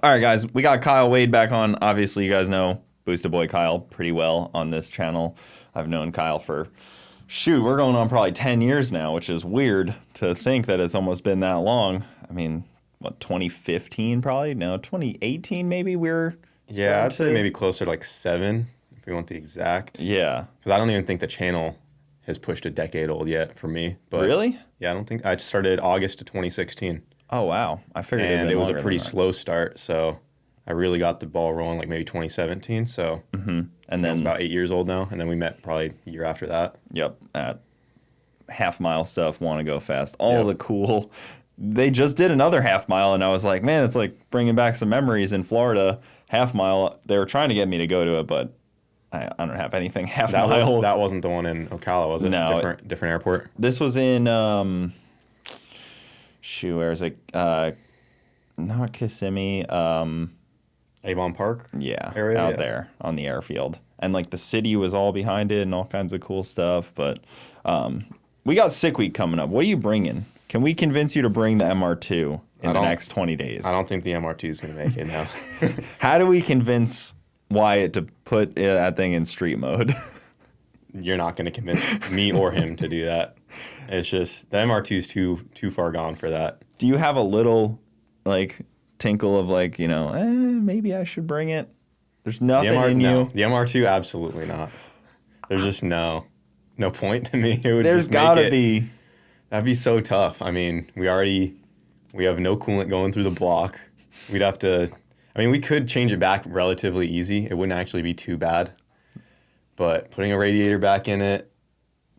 All right, guys, we got Kyle Wade back on. Obviously, you guys know Boosted Boy Kyle pretty well on this channel. I've known Kyle for, we're going on probably 10 years now, which is weird to think that it's almost been that long. I mean, what, 2015 probably? No, 2018 maybe Yeah, I'd say maybe closer to like 7, if we want the exact. Yeah. Because I don't even think the channel has pushed a decade old yet for me. But really? Yeah, I don't think. I started August of 2016. Oh, wow. I figured it was a pretty slow start, so I really got the ball rolling like maybe 2017. So and then I was about 8 years old now, and then we met probably a year after that. Yep, at half mile stuff, want to go fast, all the cool. They just did another half mile, and I was like, man, it's like bringing back some memories in Florida. Half mile, they were trying to get me to go to it, but I don't have anything half mile. That wasn't the one in Ocala, was it? No, different airport. This was in where is it? Not Kissimmee. Avon Park. Yeah, area out there on the airfield, and like the city was all behind it and all kinds of cool stuff. But we got Sick Week coming up. What are you bringing? Can we convince you to bring the MR2 in the next 20 days? I don't think the MR2 is going to make it now. How do we convince Wyatt to put that thing in street mode? You're not going to convince me or him to do that. It's just the MR2 is too far gone for that. Do you have a little like tinkle of like, maybe I should bring it? There's nothing in you. The MR2, absolutely not. There's just no point to me. It would There's gotta be. That'd be so tough. I mean, we have no coolant going through the block. We'd have to. I mean, we could change it back relatively easy. It wouldn't actually be too bad. But putting a radiator back in it,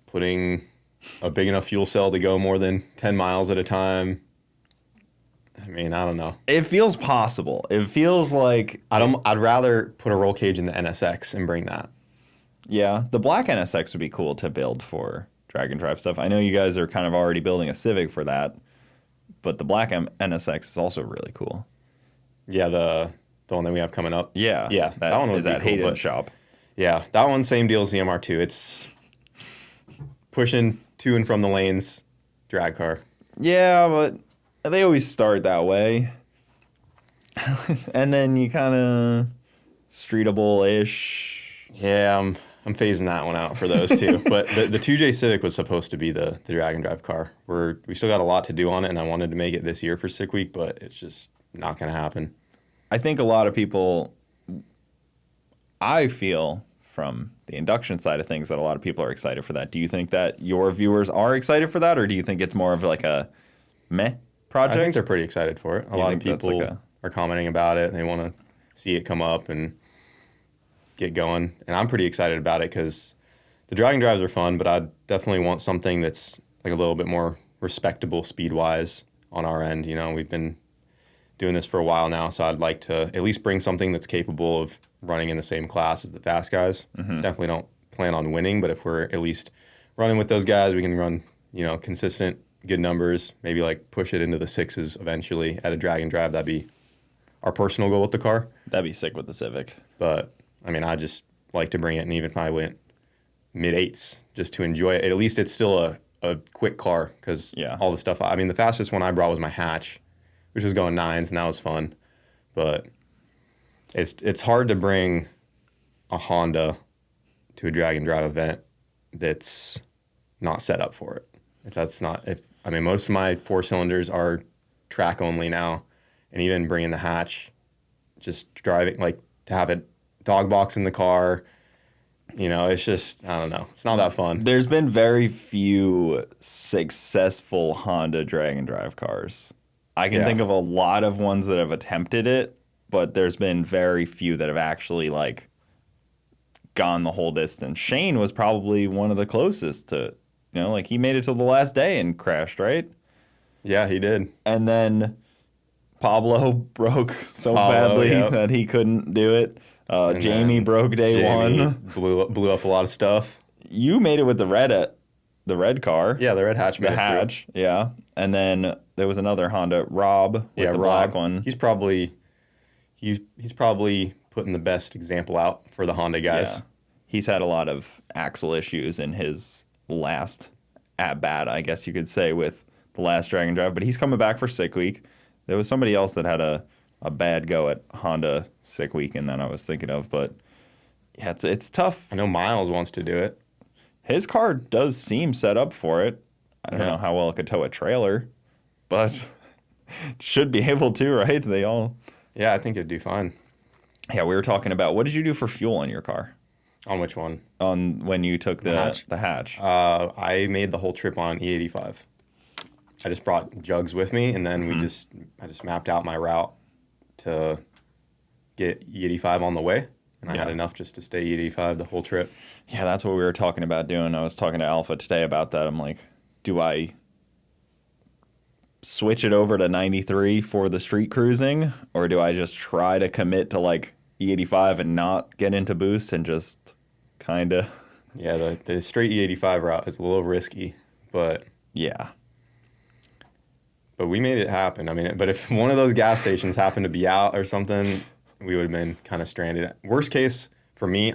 putting a big enough fuel cell to go more than 10 miles at a time. I mean, I don't know. It feels possible. It feels like I'd rather put a roll cage in the NSX and bring that. Yeah, the black NSX would be cool to build for drag and drive stuff. I know you guys are kind of already building a Civic for that, but the black NSX is also really cool. Yeah, the one that we have coming up. Yeah, that one was at cool, Hayden Shop. Yeah, that one same deal as the MR2. It's pushing to and from the lanes, drag car. Yeah, but they always start that way, and then you kind of streetable-ish. Yeah, I'm phasing that one out for those two. But the 2J Civic was supposed to be the drag and drive car. We still got a lot to do on it, and I wanted to make it this year for Sick Week, but it's just not going to happen. I think a lot of people, I feel from the induction side of things, that a lot of people are excited for that. Do you think that your viewers are excited for that, or do you think it's more of like a meh project? I think they're pretty excited for it. A lot of people are commenting about it, and they want to see it come up and get going. And I'm pretty excited about it because the drag and drives are fun, but I definitely want something that's like a little bit more respectable speed-wise on our end. We've been doing this for a while now, so I'd like to at least bring something that's capable of running in the same class as the fast guys. Definitely don't plan on winning, but if we're at least running with those guys, we can run, consistent, good numbers, maybe like push it into the 6s eventually at a drag and drive. That'd be our personal goal with the car. That'd be sick with the Civic. But, I mean, I just like to bring it, and even if I went mid-8s just to enjoy it, at least it's still a quick car because all the stuff, the fastest one I brought was my hatch, which was going 9s, and that was fun. But it's hard to bring a Honda to a drag and drive event that's not set up for it. Most of my 4-cylinders are track only now, and even bringing the hatch, just driving, like to have a dog box in the car, it's just, I don't know. It's not that fun. There's been very few successful Honda drag and drive cars. I can think of a lot of ones that have attempted it, but there's been very few that have actually like gone the whole distance. Shane was probably one of the closest to, he made it to the last day and crashed, right? Yeah, he did. And then Pablo broke so badly that he couldn't do it. Jamie broke day one. Blew up a lot of stuff. You made it with the red car. Yeah, the red hatch. The hatch, yeah. And then there was another Honda, Rob, with the black one. He's probably putting the best example out for the Honda guys. Yeah. He's had a lot of axle issues in his last at-bat, I guess you could say, with the last drag and drive. But he's coming back for Sick Week. There was somebody else that had a a bad go at Honda Sick Weekend that I was thinking of, but yeah, it's tough. I know Miles wants to do it. His car does seem set up for it. I don't know how well it could tow a trailer, but should be able to, right? They all. Yeah, I think it'd do fine. Yeah, we were talking about, what did you do for fuel in your car? On which one? On when you took the hatch. I made the whole trip on E85. I just brought jugs with me, and then I just mapped out my route to get E85 on the way, and I had enough just to stay E85 the whole trip. Yeah, that's what we were talking about doing. I was talking to Alpha today about that. I'm like, do I switch it over to 93 for the street cruising, or do I just try to commit to like E85 and not get into boost and just kind of... Yeah, the straight E85 route is a little risky, but... Yeah. But we made it happen. I mean, but if one of those gas stations happened to be out or something, we would have been kind of stranded. Worst case, for me,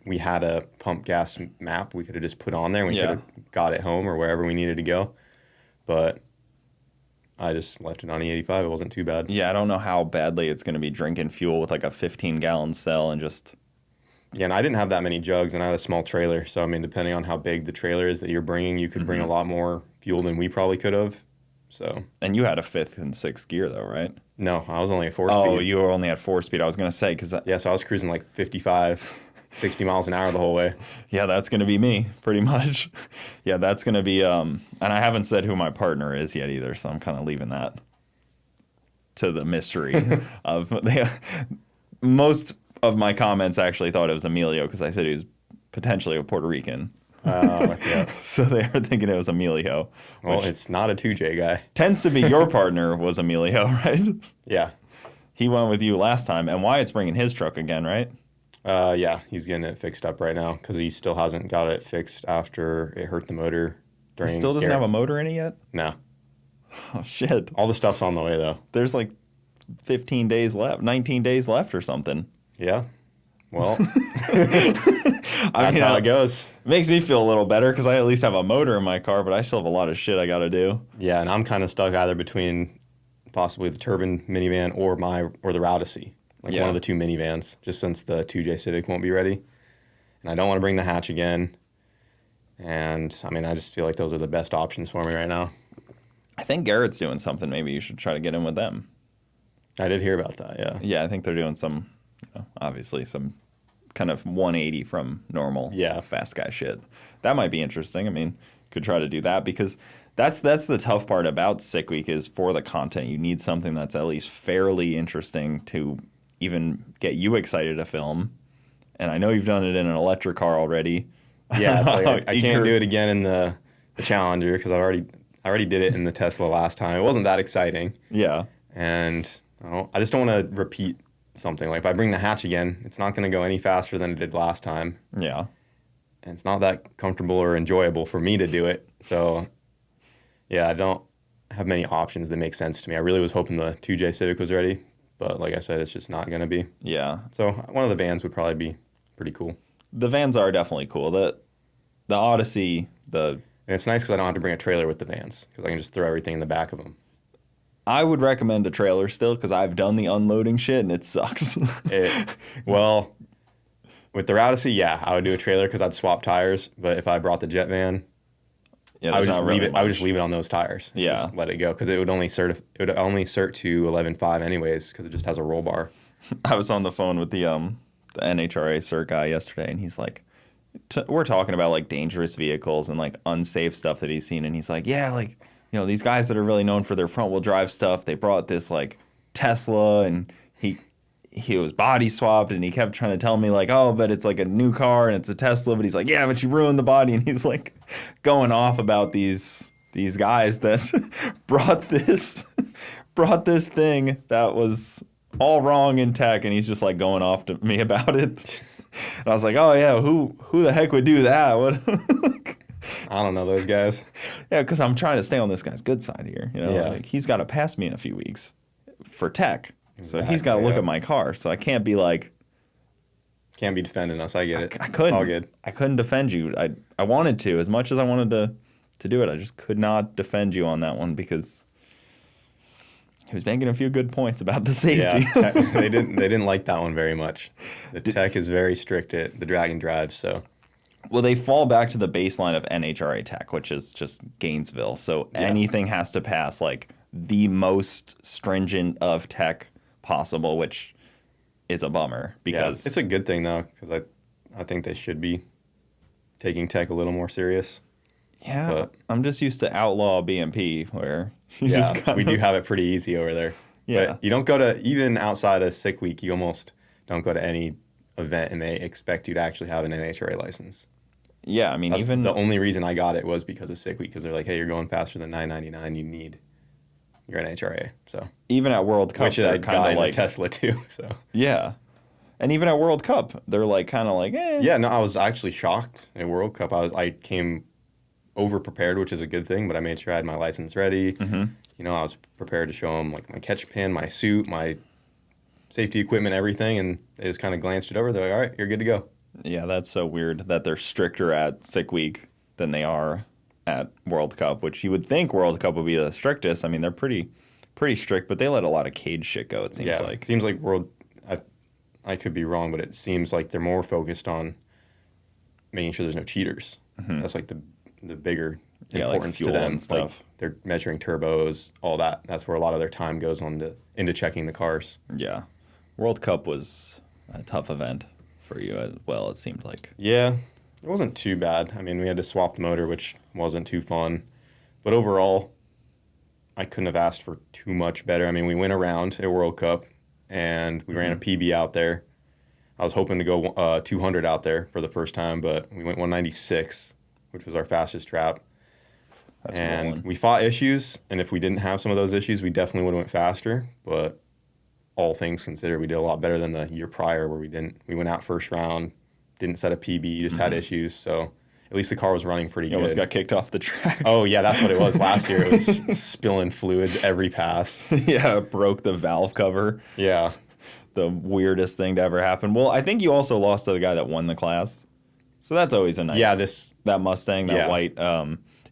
we had a pump gas map we could have just put on there and we could have got it home or wherever we needed to go. But I just left it on E85. It wasn't too bad. Yeah, I don't know how badly it's going to be drinking fuel with like a 15-gallon cell and just... Yeah, and I didn't have that many jugs, and I had a small trailer. So, I mean, depending on how big the trailer is that you're bringing, you could bring a lot more fuel than we probably could have. So. And you had a 5th and 6th gear, though, right? No, I was only at 4-speed. Oh, you were only at 4-speed. I was going to say, because... Yeah, so I was cruising like 55, 60 miles an hour the whole way. Yeah, that's going to be me, pretty much. Yeah, that's going to be... And I haven't said who my partner is yet either, so I'm kind of leaving that to the mystery of... Most of my comments actually thought it was Emilio, because I said he was potentially a Puerto Rican. Yeah. So they are thinking it was Emilio. Well, it's not a 2J guy. Tends to be your partner was Emilio, right? Yeah. He went with you last time, and Wyatt's bringing his truck again, right? Yeah, he's getting it fixed up right now because he still hasn't got it fixed after it hurt the motor during He still doesn't have a motor in it yet? No. Oh, shit. All the stuff's on the way, though. There's like 15 days left, 19 days left or something. Yeah. Well, that's how it goes. Makes me feel a little better because I at least have a motor in my car, but I still have a lot of shit I got to do. Yeah, and I'm kind of stuck either between possibly the Turbine minivan or the Routacy, like one of the two minivans, just since the 2J Civic won't be ready. And I don't want to bring the hatch again. And, I mean, I just feel like those are the best options for me right now. I think Garrett's doing something. Maybe you should try to get in with them. I did hear about that, yeah. Yeah, I think they're doing some, obviously, some kind of 180 from normal fast guy shit. That might be interesting. I mean, could try to do that because that's the tough part about Sick Week is for the content. You need something that's at least fairly interesting to even get you excited to film. And I know you've done it in an electric car already. Yeah, it's like I can't do it again in the Challenger because I already did it in the Tesla last time. It wasn't that exciting. Yeah. And I just don't want to repeat something. Like if I bring the hatch again, it's not going to go any faster than it did last time. Yeah. And it's not that comfortable or enjoyable for me to do it. So, yeah, I don't have many options that make sense to me. I really was hoping the 2J Civic was ready, but like I said, it's just not going to be. Yeah. So one of the vans would probably be pretty cool. The vans are definitely cool. The Odyssey, And it's nice because I don't have to bring a trailer with the vans because I can just throw everything in the back of them. I would recommend a trailer still because I've done the unloading shit and it sucks. Well, with the Routacy, yeah, I would do a trailer because I'd swap tires. But if I brought the jet van, I would just leave it. I would just leave it on those tires. Yeah, just let it go because it would only cert to 11.5 anyways because it just has a roll bar. I was on the phone with the NHRA cert guy yesterday, and he's like, we're talking about like dangerous vehicles and like unsafe stuff that he's seen, and he's like, yeah, like. These guys that are really known for their front-wheel drive stuff, they brought this, like, Tesla, and he was body swapped, and he kept trying to tell me, like, oh, but it's, like, a new car, and it's a Tesla, but he's like, yeah, but you ruined the body, and he's, like, going off about these guys that brought this thing that was all wrong in tech, and he's just, like, going off to me about it. And I was like, oh, yeah, who the heck would do that? What... I don't know those guys. Yeah, because I'm trying to stay on this guy's good side here. Yeah. Like, he's got to pass me in a few weeks for tech. So he's got to look at my car. So I can't be like... Can't be defending us. I get it. I couldn't. All good. I couldn't defend you. I wanted to. As much as I wanted to do it, I just could not defend you on that one because... he was making a few good points about the safety. Yeah, they didn't like that one very much. The tech is very strict at the drag and drive, so. Well, they fall back to the baseline of NHRA tech, which is just Gainesville. So anything has to pass like the most stringent of tech possible, which is a bummer because it's a good thing though, because I think they should be taking tech a little more serious. Yeah, but I'm just used to outlaw BMP where we do have it pretty easy over there. Yeah, but you don't go to, even outside of sick week, you almost don't go to any event and they expect you to actually have an NHRA license. Yeah, I mean, that's even the only reason I got it was because of sick week, because they're like, hey, you're going faster than 999, you need your NHRA. So even at World Cup, which I got in like Tesla too. So yeah, and even at World Cup, they're like kind of like, eh. Yeah, no, I was actually shocked at World Cup. I came over prepared, which is a good thing, but I made sure I had my license ready. Mm-hmm. You know, I was prepared to show them like my catch pin, my suit, my safety equipment, everything, and they just kind of glanced it over. They're like, all right, you're good to go. Yeah, that's so weird that they're stricter at sick week than they are at World Cup, which you would think World Cup would be the strictest. I mean, they're pretty strict, but they let a lot of cage shit go, it seems like. It seems like I could be wrong, but it seems like they're more focused on making sure there's no cheaters. Mm-hmm. That's like the bigger importance like to them. And stuff. Like they're measuring turbos, all that. That's where a lot of their time goes on into checking the cars. Yeah. World Cup was a tough event for you as well, it seemed like. Yeah, it wasn't too bad. I mean, we had to swap the motor, which wasn't too fun. But overall, I couldn't have asked for too much better. I mean, we went around at World Cup, and we ran a PB out there. I was hoping to go 200 out there for the first time, but we went 196, which was our fastest trap. That's and rolling. We fought issues, and if we didn't have some of those issues, we definitely would have went faster. But all things considered, we did a lot better than the year prior where we went out first round, didn't set a PB, just had issues. So at least the car was running pretty good. Almost got kicked off the track. Oh, yeah, that's what it was last year. It was spilling fluids every pass. Yeah, it broke the valve cover. Yeah. The weirdest thing to ever happen. Well, I think you also lost to the guy that won the class. So that's always a nice... Yeah, that Mustang, that white...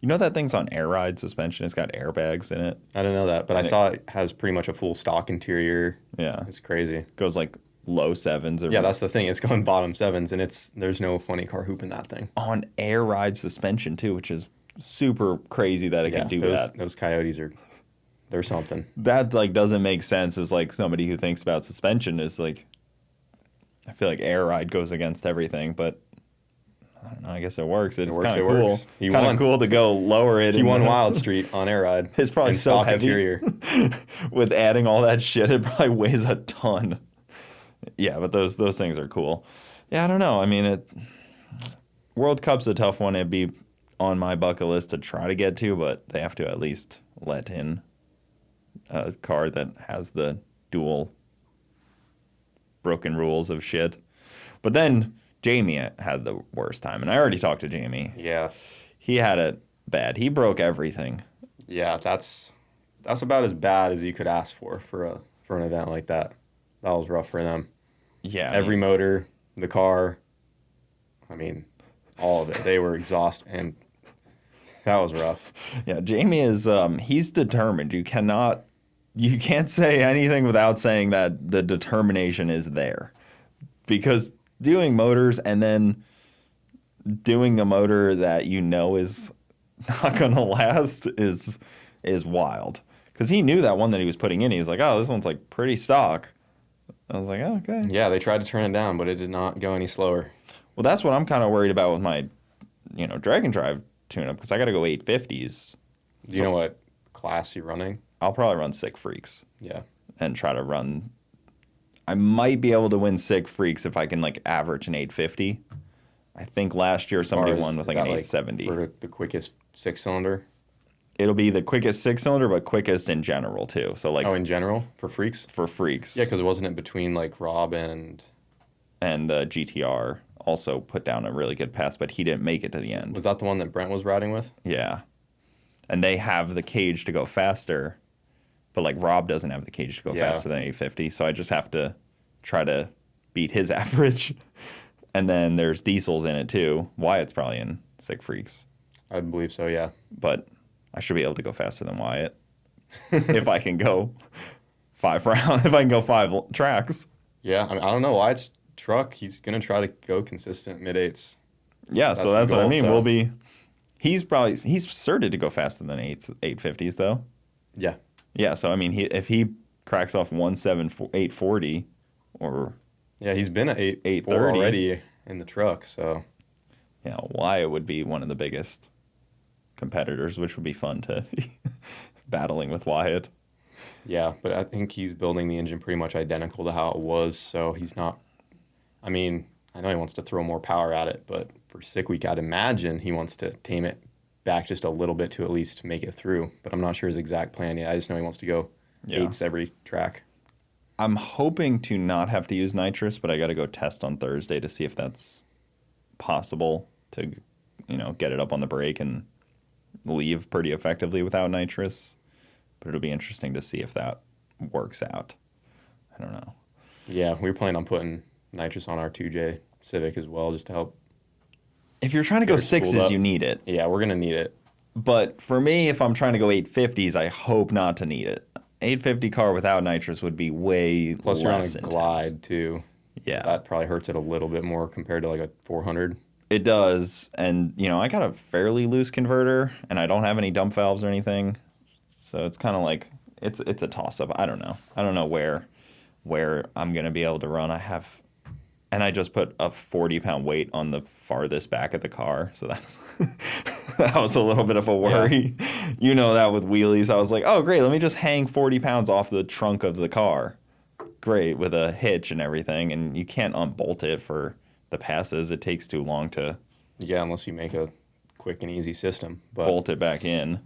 you know that thing's on air ride suspension? It's got airbags in it. I didn't know that, but I saw it has pretty much a full stock interior. Yeah. It's crazy. Goes like low sevens. Yeah, that's the thing. It's going bottom sevens, and there's no funny car hoop in that thing. On air ride suspension, too, which is super crazy that it can do that. Those Coyotes they're something. That like doesn't make sense as like somebody who thinks about suspension is like, I feel like air ride goes against everything, but I don't know. I guess it works. It's kind of cool. Kind of cool to go lower it. He won Wild Street on air ride. It's probably so heavy. Interior. With adding all that shit, it probably weighs a ton. Yeah, but those things are cool. Yeah, I don't know. I mean, World Cup's a tough one. It'd be on my bucket list to try to get to, but they have to at least let in a car that has the dual broken rules of shit. But then Jamie had the worst time, and I already talked to Jamie. Yeah. He had it bad. He broke everything. Yeah, that's about as bad as you could ask for an event like that. That was rough for them. Yeah. Every motor, the car, I mean, all of it. They were exhausted, and that was rough. Yeah, Jamie is he's determined. You can't say anything without saying that the determination is there. Because doing motors and then doing a motor that you know is not going to last is wild. Because he knew that one that he was putting in. He's like, oh, this one's like pretty stock. I was like, oh, okay. Yeah, they tried to turn it down, but it did not go any slower. Well, that's what I'm kind of worried about with my, drag and drive tune-up, because I got to go 850s. Do you know what class you're running? I'll probably run Sick Freaks. Yeah. And try to run... I might be able to win Sick Freaks if I can, average an 850. I think last year somebody won with, an 870. For the quickest six-cylinder? It'll be the quickest six-cylinder, but quickest in general, too. So, in general? For Freaks? For Freaks. Yeah, because it wasn't between, Rob and... And GTR also put down a really good pass, but he didn't make it to the end. Was that the one that Brent was riding with? Yeah. And they have the cage to go faster, but, Rob doesn't have the cage to go faster than 850, so I just have to try to beat his average. And then there's diesels in it, too. Wyatt's probably in Sick Freaks. I believe so, yeah. But... I should be able to go faster than Wyatt. if I can go 5 rounds, if I can go 5 tracks. Yeah, I mean, I don't know why it's truck. He's gonna try to go consistent mid-8s. Yeah, so that's what I mean. So. He's certed to go faster than 850s though. Yeah. Yeah, so I mean, if he cracks off 840 or yeah, he's been at 830 already in the truck, so yeah, Wyatt would be one of the biggest competitors, which would be fun to battling with Wyatt. Yeah, but I think he's building the engine pretty much identical to how it was, so he's not. I mean, I know he wants to throw more power at it, but for Sick Week, I'd imagine he wants to tame it back just a little bit to at least make it through. But I'm not sure his exact plan yet. I just know he wants to go 8s every track. I'm hoping to not have to use nitrous, but I got to go test on Thursday to see if that's possible to, get it up on the brake and leave pretty effectively without nitrous. But it'll be interesting to see if that works out. I don't know. Yeah, we were planning on putting nitrous on our 2J Civic as well, just to help. If you're trying to go 6s, you need it. Yeah, we're going to need it. But for me, if I'm trying to go 850s, I hope not to need it. 850 car without nitrous would be way Plus, you're on a glide, too. Yeah. So that probably hurts it a little bit more compared to like a 400. It does. And, I got a fairly loose converter, and I don't have any dump valves or anything. So it's kind of like, it's a toss-up. I don't know. I don't know where I'm going to be able to run. And I just put a 40-pound weight on the farthest back of the car. So that was a little bit of a worry. Yeah. That with wheelies. I was like, oh, great. Let me just hang 40 pounds off the trunk of the car. Great, with a hitch and everything. And you can't unbolt it for the passes. It takes too long to... Yeah, unless you make a quick and easy system. But bolt it back in.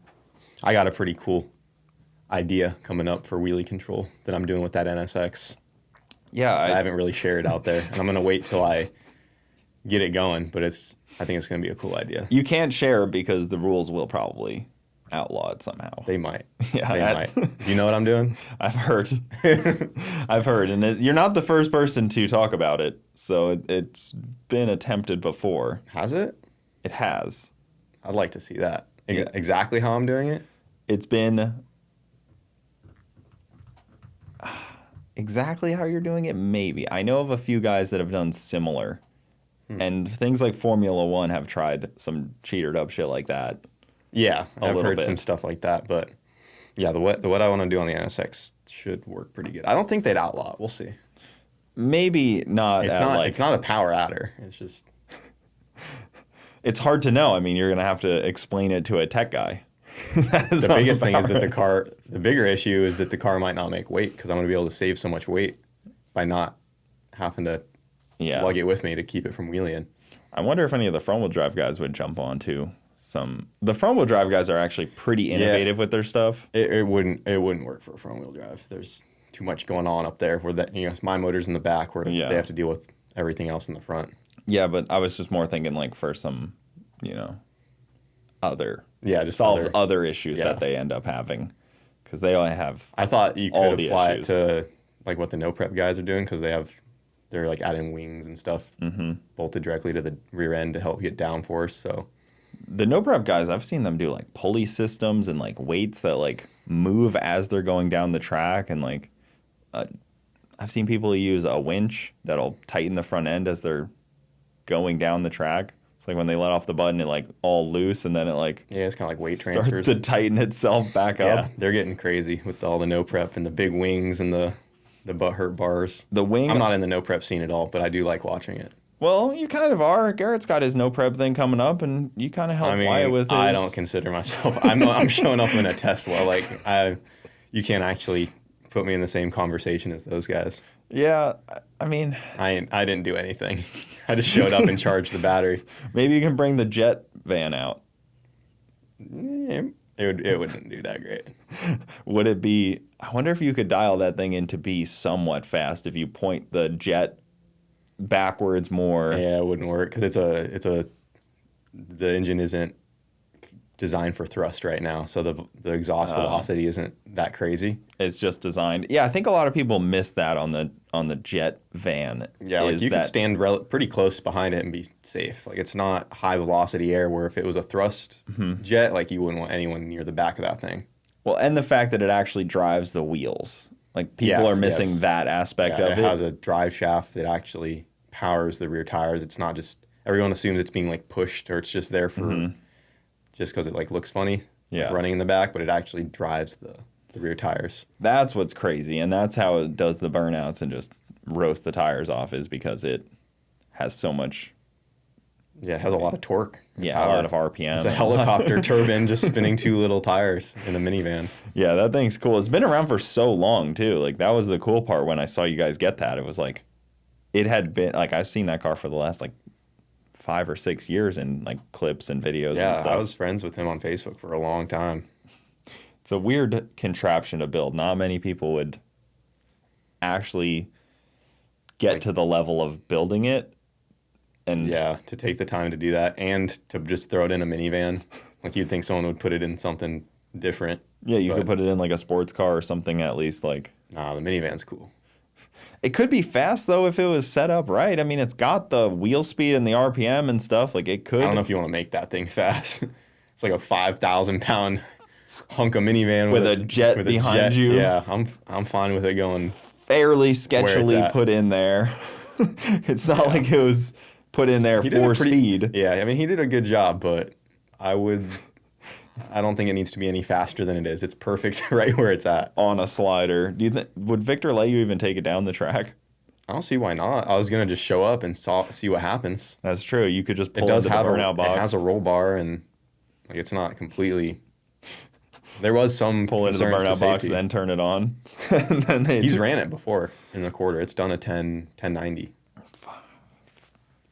I got a pretty cool idea coming up for wheelie control that I'm doing with that NSX. Yeah, I haven't really shared out there, and I'm going to wait till I get it going, but I think it's going to be a cool idea. You can't share because the rules will probably outlaw it somehow. They might. Yeah, they might. Do you know what I'm doing? I've heard. And you're not the first person to talk about it, so it's been attempted before. Has it? It has. I'd like to see that. Exactly how I'm doing it? It's been... Exactly how you're doing it, maybe. I know of a few guys that have done similar. And things like Formula One have tried some cheatered up shit like that. Yeah, I've heard some stuff like that. But yeah, the what I want to do on the NSX should work pretty good. I don't think they'd outlaw it. We'll see. Maybe not. It's not a power adder. It's just... It's hard to know. I mean, you're going to have to explain it to a tech guy. The biggest thing is that the bigger issue is that the car might not make weight because I'm going to be able to save so much weight by not having to lug it with me to keep it from wheeling. I wonder if any of the front wheel drive guys would jump onto some. The front wheel drive guys are actually pretty innovative with their stuff. It wouldn't work for a front wheel drive. There's too much going on up there where it's my motor's in the back where they have to deal with everything else in the front. Yeah, but I was just more thinking like for some, other. Yeah, just solve other issues that they end up having because they only have. I thought you could apply it to like what the no prep guys are doing because they're like adding wings and stuff bolted directly to the rear end to help get downforce. So the no prep guys, I've seen them do like pulley systems and like weights that like move as they're going down the track and like I've seen people use a winch that'll tighten the front end as they're going down the track. It's like when they let off the button, it like all loose, and then it like it's kind of like weight transfers. Starts to tighten itself back up. Yeah, they're getting crazy with all the no prep and the big wings and the butt hurt bars. The wing. I'm not in the no prep scene at all, but I do like watching it. Well, you kind of are. Garrett's got his no prep thing coming up, and you kind of help Wyatt with his. I don't consider myself. I'm showing up in a Tesla. Like you can't actually put me in the same conversation as those guys. Yeah, I mean... I didn't do anything. I just showed up and charged the battery. Maybe you can bring the jet van out. It wouldn't do that great. Would it be... I wonder if you could dial that thing in to be somewhat fast if you point the jet backwards more. Yeah, it wouldn't work because the engine isn't designed for thrust right now, so the exhaust velocity isn't that crazy. It's just designed. Yeah, I think a lot of people miss that on the jet van. Yeah, like you could stand pretty close behind it and be safe. Like it's not high velocity air where if it was a thrust jet, like you wouldn't want anyone near the back of that thing. Well, and the fact that it actually drives the wheels. Like, people are missing that aspect of it. It has a drive shaft that actually powers the rear tires. It's not just, everyone assumes it's being like pushed or it's just there for, just because it like looks funny, like running in the back, but it actually drives the rear tires. That's what's crazy. And that's how it does the burnouts and just roast the tires off, is because it has so much. Yeah, it has a lot of torque. Yeah, power. A lot of RPM. It's a helicopter turbine just spinning 2 little tires in a minivan. Yeah, that thing's cool. It's been around for so long, too. Like, that was the cool part when I saw you guys get that. It was like, it had been, like, I've seen that car for the last, like, 5 or 6 years in, like, clips and videos and stuff. Yeah, I was friends with him on Facebook for a long time. It's a weird contraption to build. Not many people would actually get to the level of building it. And yeah, to take the time to do that and to just throw it in a minivan. Like, you'd think someone would put it in something different. Yeah, you could put it in like a sports car or something at least. Like, nah, the minivan's cool. It could be fast though if it was set up right. I mean, it's got the wheel speed and the RPM and stuff. Like, it could. I don't know if you want to make that thing fast. It's like a 5,000-pound hunk of minivan with a jet behind you. Yeah, I'm fine with it going fairly sketchily put in there. It's not like it was put in there for speed. Yeah, I mean, he did a good job, but I don't think it needs to be any faster than it is. It's perfect right where it's at. On a slider. Do you think, would Victor let you even take it down the track? I don't see why not. I was going to just show up and see what happens. That's true. You could just pull into the burnout box. It has a roll bar, and like, it's not completely... There was some pull into the burnout box, then turn it on. And then he's ran it before in the quarter. It's done a 1090.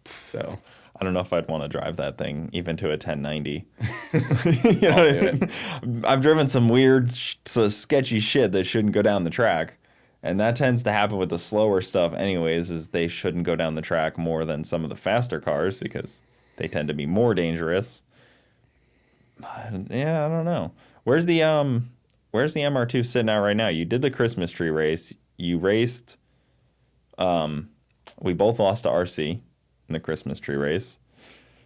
So I don't know if I'd want to drive that thing even to a 1090. You know what I mean? I've driven some weird, sketchy shit that shouldn't go down the track. And that tends to happen with the slower stuff anyways, is they shouldn't go down the track more than some of the faster cars because they tend to be more dangerous. But, yeah, I don't know. Where's the MR2 sitting at right now? You did the Christmas tree race. You raced. We both lost to RC in the Christmas tree race.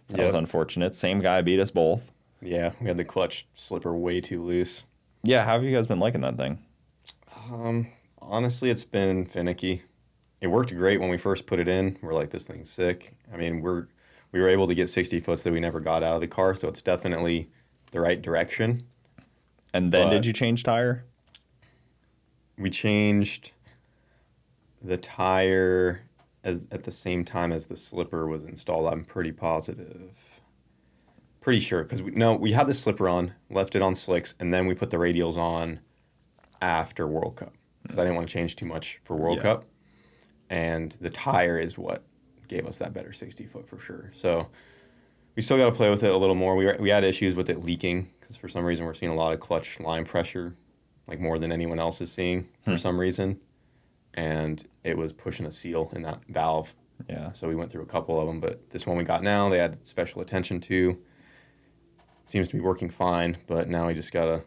That was unfortunate. Same guy beat us both. Yeah, we had the clutch slipper way too loose. Yeah, how have you guys been liking that thing? Honestly, it's been finicky. It worked great when we first put it in. We're like, this thing's sick. I mean, we were able to get 60 foots that we never got out of the car, so it's definitely the right direction. And then did you change tire? We changed the tire at the same time as the slipper was installed. I'm pretty positive. Pretty sure, because we had the slipper on, left it on slicks, and then we put the radials on after World Cup because I didn't want to change too much for World Cup. And the tire is what gave us that better 60 foot for sure. So we still got to play with it a little more. We had issues with it leaking because for some reason we're seeing a lot of clutch line pressure, like more than anyone else is seeing for some reason. And it was pushing a seal in that valve. Yeah. So we went through a couple of them, but this one we got now, they had special attention to. Seems to be working fine, but now we just got to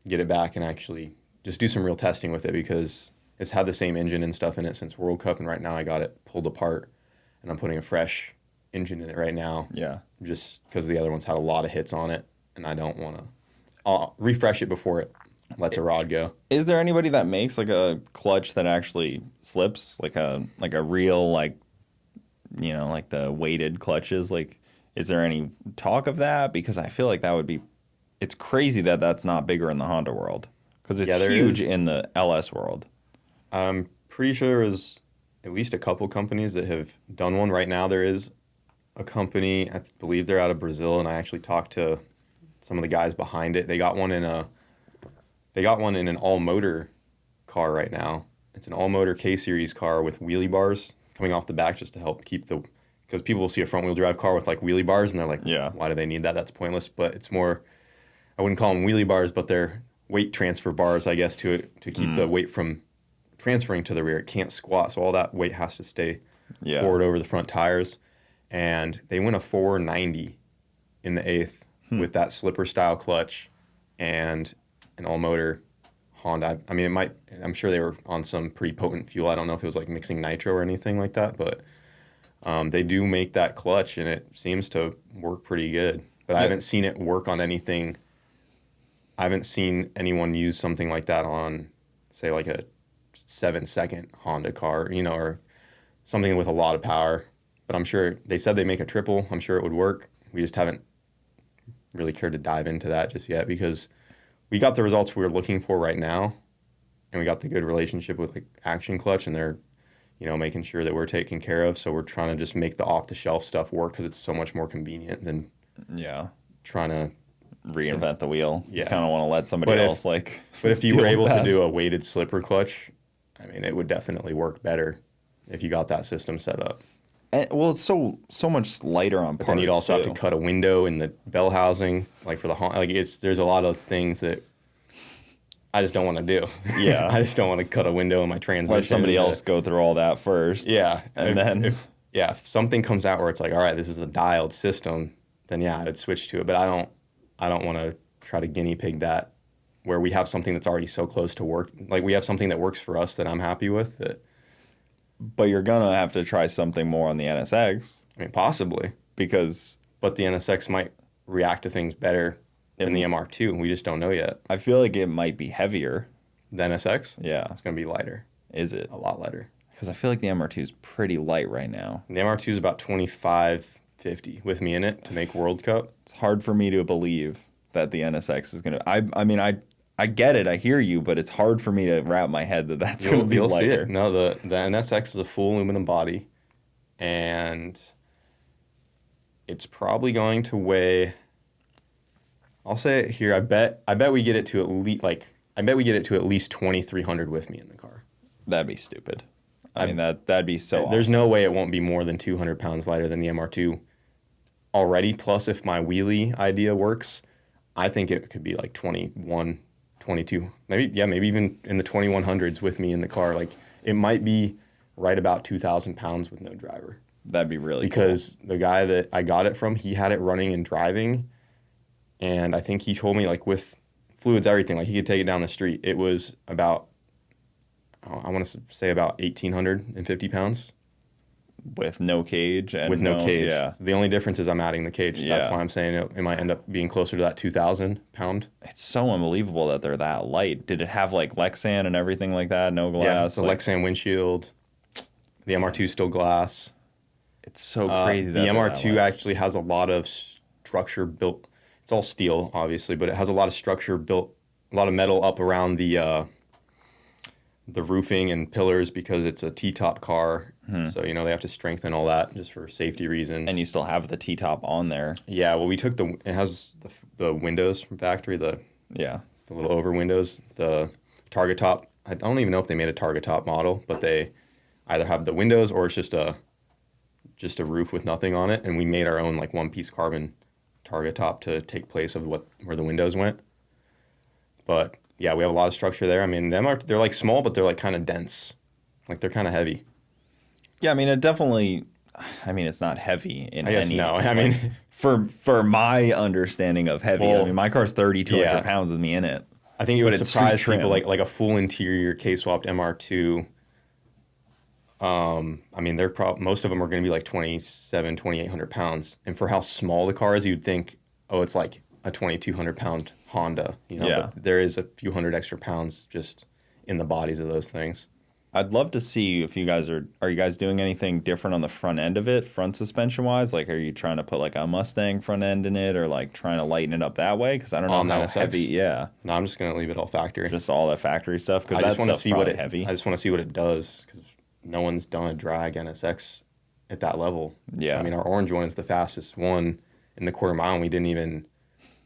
get it back and actually just do some real testing with it because it's had the same engine and stuff in it since World Cup, and right now I got it pulled apart, and I'm putting a fresh engine in it right now. Yeah. Just because the other one's had a lot of hits on it, and I don't want to... I'll refresh it before it lets a rod go. Is there anybody that makes like a clutch that actually slips, like a real, like, you know, like the weighted clutches? Like, is there any talk of that? Because I feel like that would be... It's crazy that that's not bigger in the Honda world because it's huge in the LS world. I'm pretty sure there was at least a couple companies that have done one. Right now there is a company, I believe they're out of Brazil, and I actually talked to some of the guys behind it. They got one in an all-motor car right now. It's an all-motor K-Series car with wheelie bars coming off the back just to help keep the... Because people will see a front-wheel drive car with like wheelie bars, and they're like, why do they need that? That's pointless. But it's more... I wouldn't call them wheelie bars, but they're weight transfer bars, I guess, to keep the weight from transferring to the rear. It can't squat, so all that weight has to stay forward over the front tires. And they went a 490 in the eighth with that slipper-style clutch and an all-motor Honda. I mean, I'm sure they were on some pretty potent fuel. I don't know if it was like mixing nitro or anything like that, but they do make that clutch, and it seems to work pretty good. But I haven't seen it work on anything I haven't seen anyone use something like that on, say, like a 7-second Honda car, or something with a lot of power. But I'm sure they said they make a triple. I'm sure it would work. We just haven't really cared to dive into that just yet because we got the results we were looking for right now, and we got the good relationship with the Action Clutch, and they're, making sure that we're taken care of. So we're trying to just make the off-the-shelf stuff work because it's so much more convenient than trying to reinvent the wheel. Yeah. You kind of want to let somebody else But if you were able to do a weighted slipper clutch, I mean, it would definitely work better if you got that system set up. And, well, it's so much lighter on parts. But then you'd also have to cut a window in the bell housing, like for the there's a lot of things that I just don't want to do. Yeah. I just don't want to cut a window in my transmission. Let somebody else go through all that first. Yeah. And if something comes out where it's like, all right, this is a dialed system, then yeah, I would switch to it. But I don't want to try to guinea pig that where we have something that's already so close to work. Like we have something that works for us that I'm happy with. But you're going to have to try something more on the NSX. I mean, possibly. But the NSX might react to things better than the MR2. We just don't know yet. I feel like it might be heavier. The NSX? Yeah. It's going to be lighter. Is it? A lot lighter. Because I feel like the MR2 is pretty light right now. And the MR2 is about 2550 with me in it to make World Cup. It's hard for me to believe that the NSX is going to... I mean, I get it. I hear you, but it's hard for me to wrap my head that that's going to be lighter. See it. No, the NSX is a full aluminum body, and it's probably going to weigh... I'll say it here. I bet we get it to at least 2,300 with me in the car. That'd be stupid. I mean, that'd be so There's awesome. no way it won't be more than 200 pounds lighter than the MR2 already. Plus, if my wheelie idea works, I think it could be like 21, 22, maybe even in the 2100s with me in the car. Like, it might be right about 2,000 pounds with no driver. That'd be really because the guy that I got it from, he had it running and driving. And I think he told me, like, with fluids, everything, like, he could take it down the street. It was about, I want to say about 1,850 pounds. With no cage? With no cage. Yeah. So the only difference is I'm adding the cage. Yeah. That's why I'm saying it might end up being closer to that 2,000 pound. It's so unbelievable that they're that light. Did it have, like, Lexan and everything like that? No glass? Yeah, it's a Lexan windshield. The MR2 is still glass. It's so crazy that the MR2 actually has a lot of structure built. It's all steel, obviously, but it has a lot of structure built, a lot of metal up around the roofing and pillars because it's a T-top car. So, they have to strengthen all that just for safety reasons. And you still have the T-top on there. Yeah, well, it has the windows from factory, the little over windows, the target top. I don't even know if they made a target top model, but they either have the windows or it's just a roof with nothing on it. And we made our own, like, one-piece carbon target top to take place of where the windows went. But yeah, we have a lot of structure there. I mean, they're like small, but they're like kind of dense. Like they're kind of heavy. Yeah, I mean, it's not heavy in I guess any. No, I mean, for my understanding of heavy, I mean, my car's 3,200 pounds with me in it. I think it would surprise people like a full interior K-swapped MR2. I mean, most of them are going to be like 2,800 pounds. And for how small the car is, you'd think, oh, it's like a 2,200 pound Honda, Yeah. But there is a few hundred extra pounds just in the bodies of those things. I'd love to see if you guys are you guys doing anything different on the front end of it, front suspension wise? Like, are you trying to put like a Mustang front end in it or like trying to lighten it up that way? Because I don't know how heavy. Yeah. No, I'm just going to leave it all factory. Just all that factory stuff? Because I just want to see heavy. I just want to see what it does because no one's done a drag NSX at that level. Yeah. So, I mean, our orange one is the fastest one in the quarter mile, and we didn't even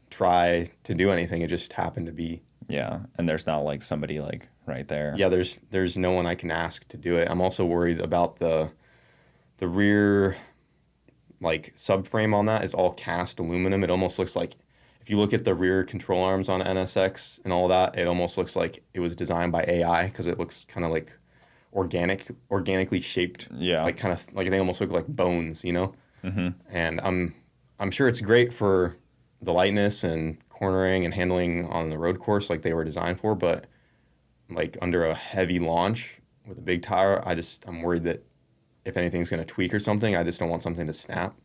try to do anything. It just happened to be. Yeah, and there's not like somebody like right there. Yeah, there's no one I can ask to do it. I'm also worried about the rear, like, subframe on that is all cast aluminum. It almost looks like, if you look at the rear control arms on NSX and all that, it almost looks like it was designed by AI because it looks kind of like organically shaped. Yeah. Like kind of like they almost look like bones, Mm-hmm. And I'm sure it's great for the lightness and cornering and handling on the road course like they were designed for, but like under a heavy launch with a big tire, I'm worried that if anything's going to tweak or something, I just don't want something to snap.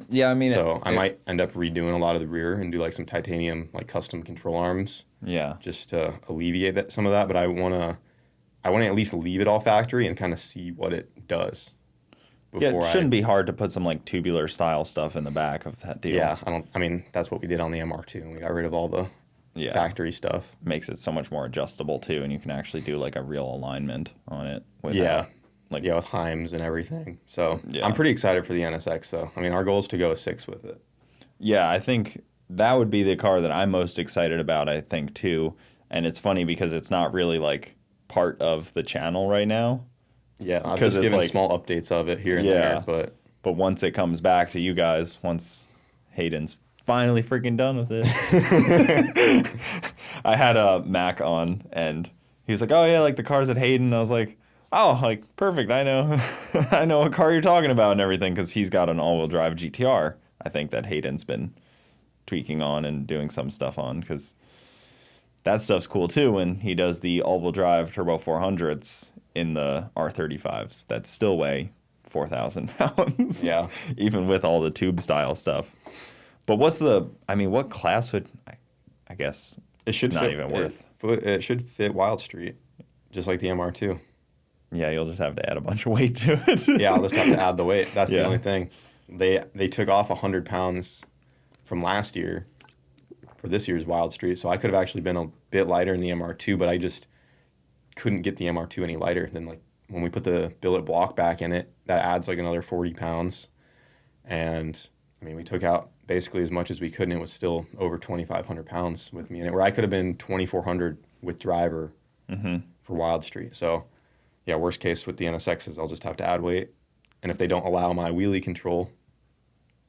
Yeah, I mean, so I might end up redoing a lot of the rear and do like some titanium, like custom control arms. Yeah. Just to alleviate some of that, but I wanna at least leave it all factory and kind of see what it does. Yeah, it shouldn't be hard to put some like tubular style stuff in the back of that deal. Yeah, I mean that's what we did on the MR2, and we got rid of all the factory stuff. Makes it so much more adjustable too, and you can actually do like a real alignment on it. With Heims and everything. So I'm pretty excited for the NSX though. I mean, our goal is to go a 6 with it. Yeah, I think that would be the car that I'm most excited about, I think, too. And it's funny because it's not really like part of the channel right now. Yeah, I've just given like, small updates of it here and there, but once it comes back to you guys, once Hayden's finally freaking done with it. I had a Mac on, and he was like, "Oh yeah, like the car's at Hayden." And I was like, "Oh, like perfect. I know, I know what car you're talking about and everything," because he's got an all-wheel drive GTR. I think that Hayden's been tweaking on and doing some stuff on, because that stuff's cool too when he does the all-wheel drive turbo 400s in the R35s that still weigh 4,000 pounds. Yeah. Even with all the tube style stuff. But what class would, I guess, it should not fit, even worth. It should fit Wild Street, just like the MR2. Yeah, you'll just have to add a bunch of weight to it. Yeah, I'll just have to add the weight. That's the only thing. They took off 100 pounds from last year for this year's Wild Street, so I could have actually been a bit lighter in the MR2, but I just couldn't get the MR2 any lighter. Then like when we put the billet block back in it, that adds like another 40 pounds. And I mean, we took out basically as much as we could, and it was still over 2,500 pounds with me in it, where I could have been 2,400 with driver for Wild Street. So yeah, worst case with the NSXs, I'll just have to add weight. And if they don't allow my wheelie control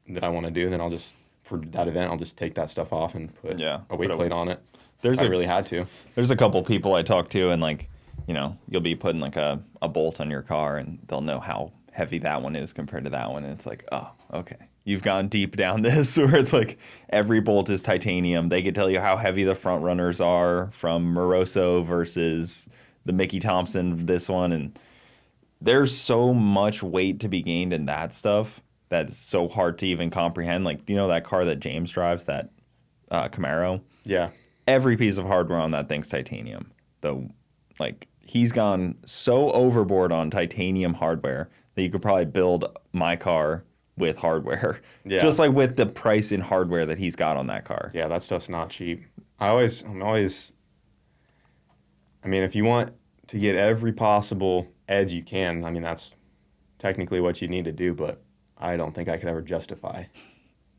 that I want to do, then I'll just, for that event, I'll just take that stuff off and put a weight plate on it. I really had to. There's a couple people I talk to, and like, you know, you'll be putting like a bolt on your car, and they'll know how heavy that one is compared to that one. And it's like, oh, okay. You've gone deep down this, where it's like every bolt is titanium. They could tell you how heavy the front runners are from Moroso versus the Mickey Thompson, this one. And there's so much weight to be gained in that stuff that's so hard to even comprehend. Like, you know, that car that James drives, that Camaro? Yeah. Every piece of hardware on that thing's titanium. Though, like, he's gone so overboard on titanium hardware that you could probably build my car with hardware. Yeah. Just like with the price in hardware that he's got on that car. Yeah, that stuff's not cheap. I mean, if you want to get every possible edge you can, I mean, that's technically what you need to do, but I don't think I could ever justify,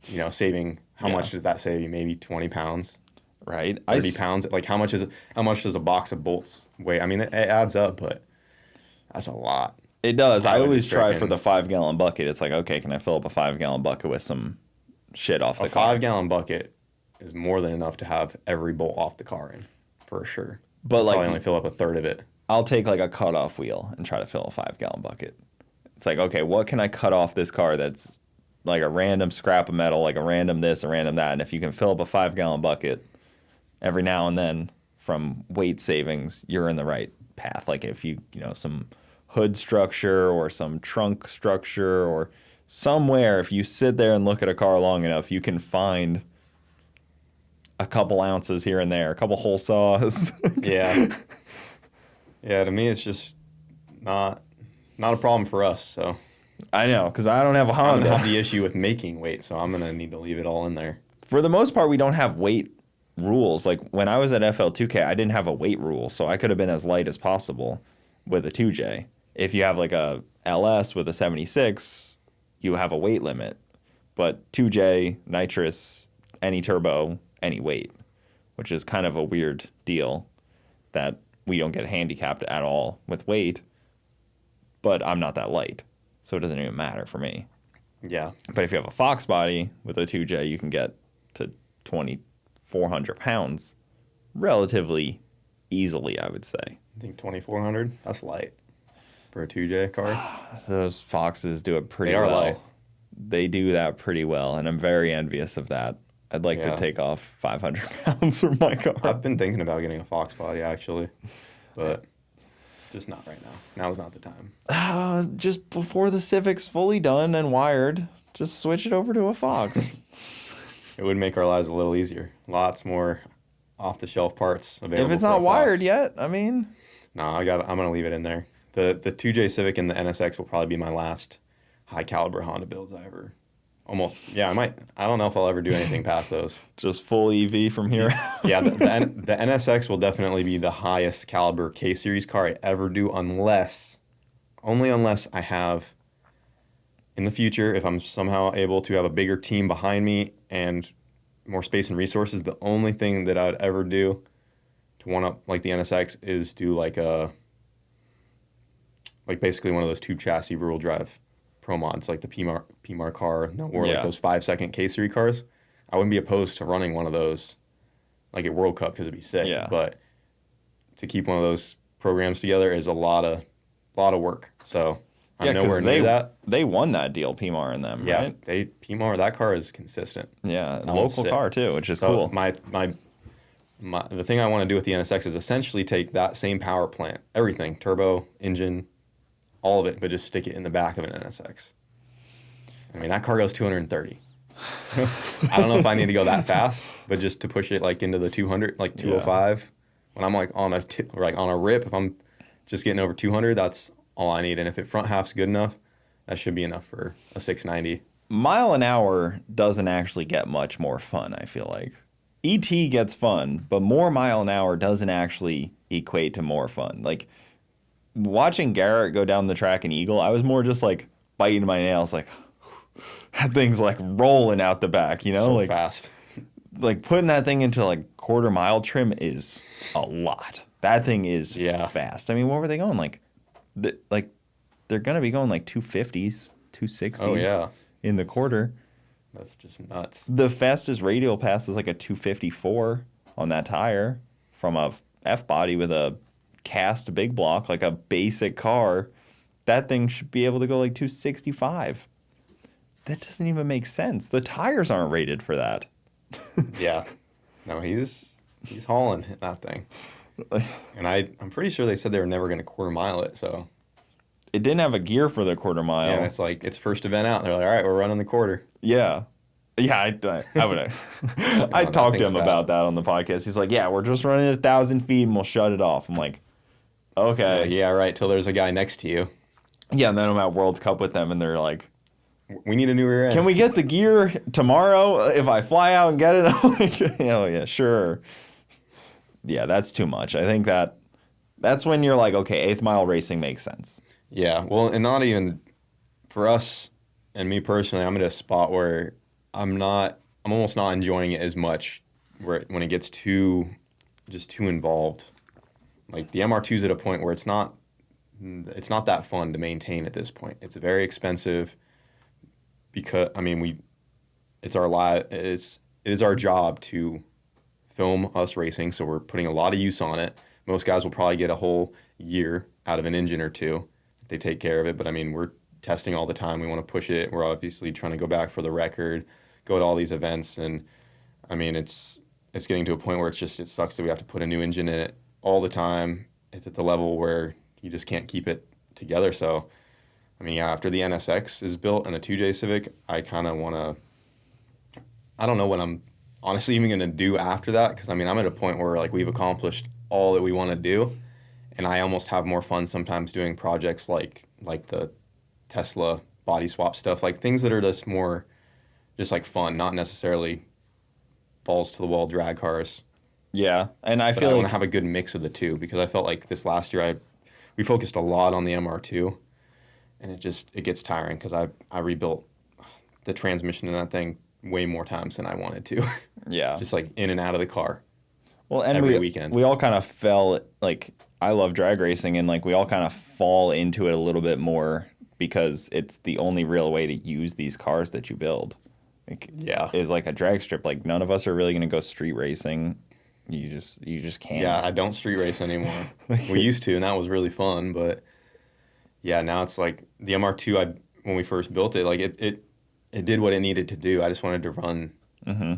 you know, saving, how much does that save you? Maybe 20 pounds. Right. 30 pounds. Like how much does a box of bolts weigh? I mean, it adds up, but that's a lot. It does. I always try for the 5-gallon bucket. It's like, okay, can I fill up a 5-gallon bucket with some shit off the car? A 5-gallon bucket is more than enough to have every bolt off the car in, for sure. But like, probably only fill up a third of it. I'll take like a cutoff wheel and try to fill a 5-gallon bucket. It's like, okay, what can I cut off this car that's like a random scrap of metal, like a random this, a random that? And if you can fill up a 5-gallon bucket every now and then from weight savings, you're in the right path. Like if you know, some hood structure or some trunk structure or somewhere, if you sit there and look at a car long enough, you can find a couple ounces here and there, a couple hole saws. Yeah. Yeah, to me, it's just not a problem for us, so. I know, because I don't have a Honda. I'm going to have the issue with making weight, so I'm going to need to leave it all in there. For the most part, we don't have weight rules. Like, when I was at FL2K, I didn't have a weight rule, so I could have been as light as possible with a 2J. If you have, like, a LS with a 76, you have a weight limit. But 2J, nitrous, any turbo, any weight, which is kind of a weird deal that we don't get handicapped at all with weight, but I'm not that light, so it doesn't even matter for me. Yeah. But if you have a Fox body with a 2J, you can get to 2,400 pounds relatively easily, I would say. I think 2,400? That's light for a 2J car. Those Foxes do it pretty well. They are light. They do that pretty well, and I'm very envious of that. I'd like to take off 500 pounds from my car. I've been thinking about getting a Fox body, actually, but just not right now. Now's not the time. Just before the Civic's fully done and wired, Just switch it over to a Fox. It would make our lives a little easier. Lots more off-the-shelf parts available. If it's not wired yet, I mean. No, I'm gonna leave it in there. The 2J Civic and the NSX will probably be my last high caliber Honda builds I ever. I might. I don't know if I'll ever do anything past those. Just full EV from here. Yeah, the NSX will definitely be the highest caliber K series car I ever do, unless I have, in the future, if I'm somehow able to have a bigger team behind me and more space and resources. The only thing that I would ever do to one up like the NSX is do like basically one of those tube chassis rear-wheel drive pro mods, like the PMAR car, or like those 5-second K-Series cars. I wouldn't be opposed to running one of those like at World Cup because it'd be sick. Yeah. But to keep one of those programs together is a lot of work. So I'm nowhere near that. They won that deal, PMAR and them, right? Yeah, PMAR, that car is consistent. Yeah, local car too, which is cool. The thing I want to do with the NSX is essentially take that same power plant, everything, turbo, engine, all of it, but just stick it in the back of an NSX. I mean, that car goes 230. So I don't know if I need to go that fast, but just to push it like into the 200, like 205. Yeah. When I'm like on a rip, if I'm just getting over 200, that's all I need. And if it front half's good enough, that should be enough for a 690. Mile an hour doesn't actually get much more fun, I feel like. ET gets fun, but more mile an hour doesn't actually equate to more fun. Like, watching Garrett go down the track in Eagle, I was more just like biting my nails, like that thing's like rolling out the back, you know, so like fast. Like putting that thing into like quarter mile trim is a lot. That thing is fast. I mean, what were they going like? They're gonna be going like 250s, 260s. Oh yeah, in the quarter. That's just nuts. The fastest radial pass is like a 254 on that tire from a F body with a cast big block, like a basic car. That thing should be able to go like 265. That doesn't even make sense. The tires aren't rated for that. Yeah. No, he's hauling that thing. And I'm pretty sure they said they were never going to quarter mile it, so. It didn't have a gear for the quarter mile. Yeah, it's like, it's first event out. They're like, all right, we're running the quarter. Yeah. Yeah, I would I talked to him about that on the podcast. He's like, yeah, we're just running 1,000 feet and we'll shut it off. I'm like, okay. Yeah, right, till there's a guy next to you. Yeah, and then I'm at World Cup with them and they're like, we need a new rear end. Can we get the gear tomorrow if I fly out and get it? I'm like, oh, yeah, sure. Yeah, that's too much. I think that's when you're like, okay, 8th mile racing makes sense. Yeah, well, and not even for us and me personally, I'm at a spot where I'm almost not enjoying it as much when it gets too involved. Like the MR2's at a point where it's not that fun to maintain at this point. It's very expensive because it is our job to film us racing, so we're putting a lot of use on it. Most guys will probably get a whole year out of an engine or two if they take care of it, but I mean, we're testing all the time. We want to push it. We're obviously trying to go back for the record, go to all these events, and I mean, it's getting to a point where it sucks that we have to put a new engine in it all the time. It's at the level where you just can't keep it together. So, I mean, yeah, after the NSX is built and the 2J Civic, I kind of want to, I don't know what I'm honestly even going to do after that, because I mean, I'm at a point where like we've accomplished all that we want to do, and I almost have more fun sometimes doing projects like the Tesla body swap stuff, like things that are just more just like fun, not necessarily balls to the wall drag cars. Yeah, and I feel I like want to have a good mix of the two, because I felt like this last year we focused a lot on the MR2, and it gets tiring because I rebuilt the transmission in that thing way more times than I wanted to. Yeah, just like in and out of the car. Well, and every weekend we all kind of fell, like, I love drag racing, and like we all kind of fall into it a little bit more because it's the only real way to use these cars that you build. Like, is like a drag strip. Like, none of us are really going to go street racing. You just can't. Yeah, I don't street race anymore. We used to, and that was really fun. But yeah, now it's like the MR2. When we first built it, like it did what it needed to do. I just wanted to run. Mm-hmm.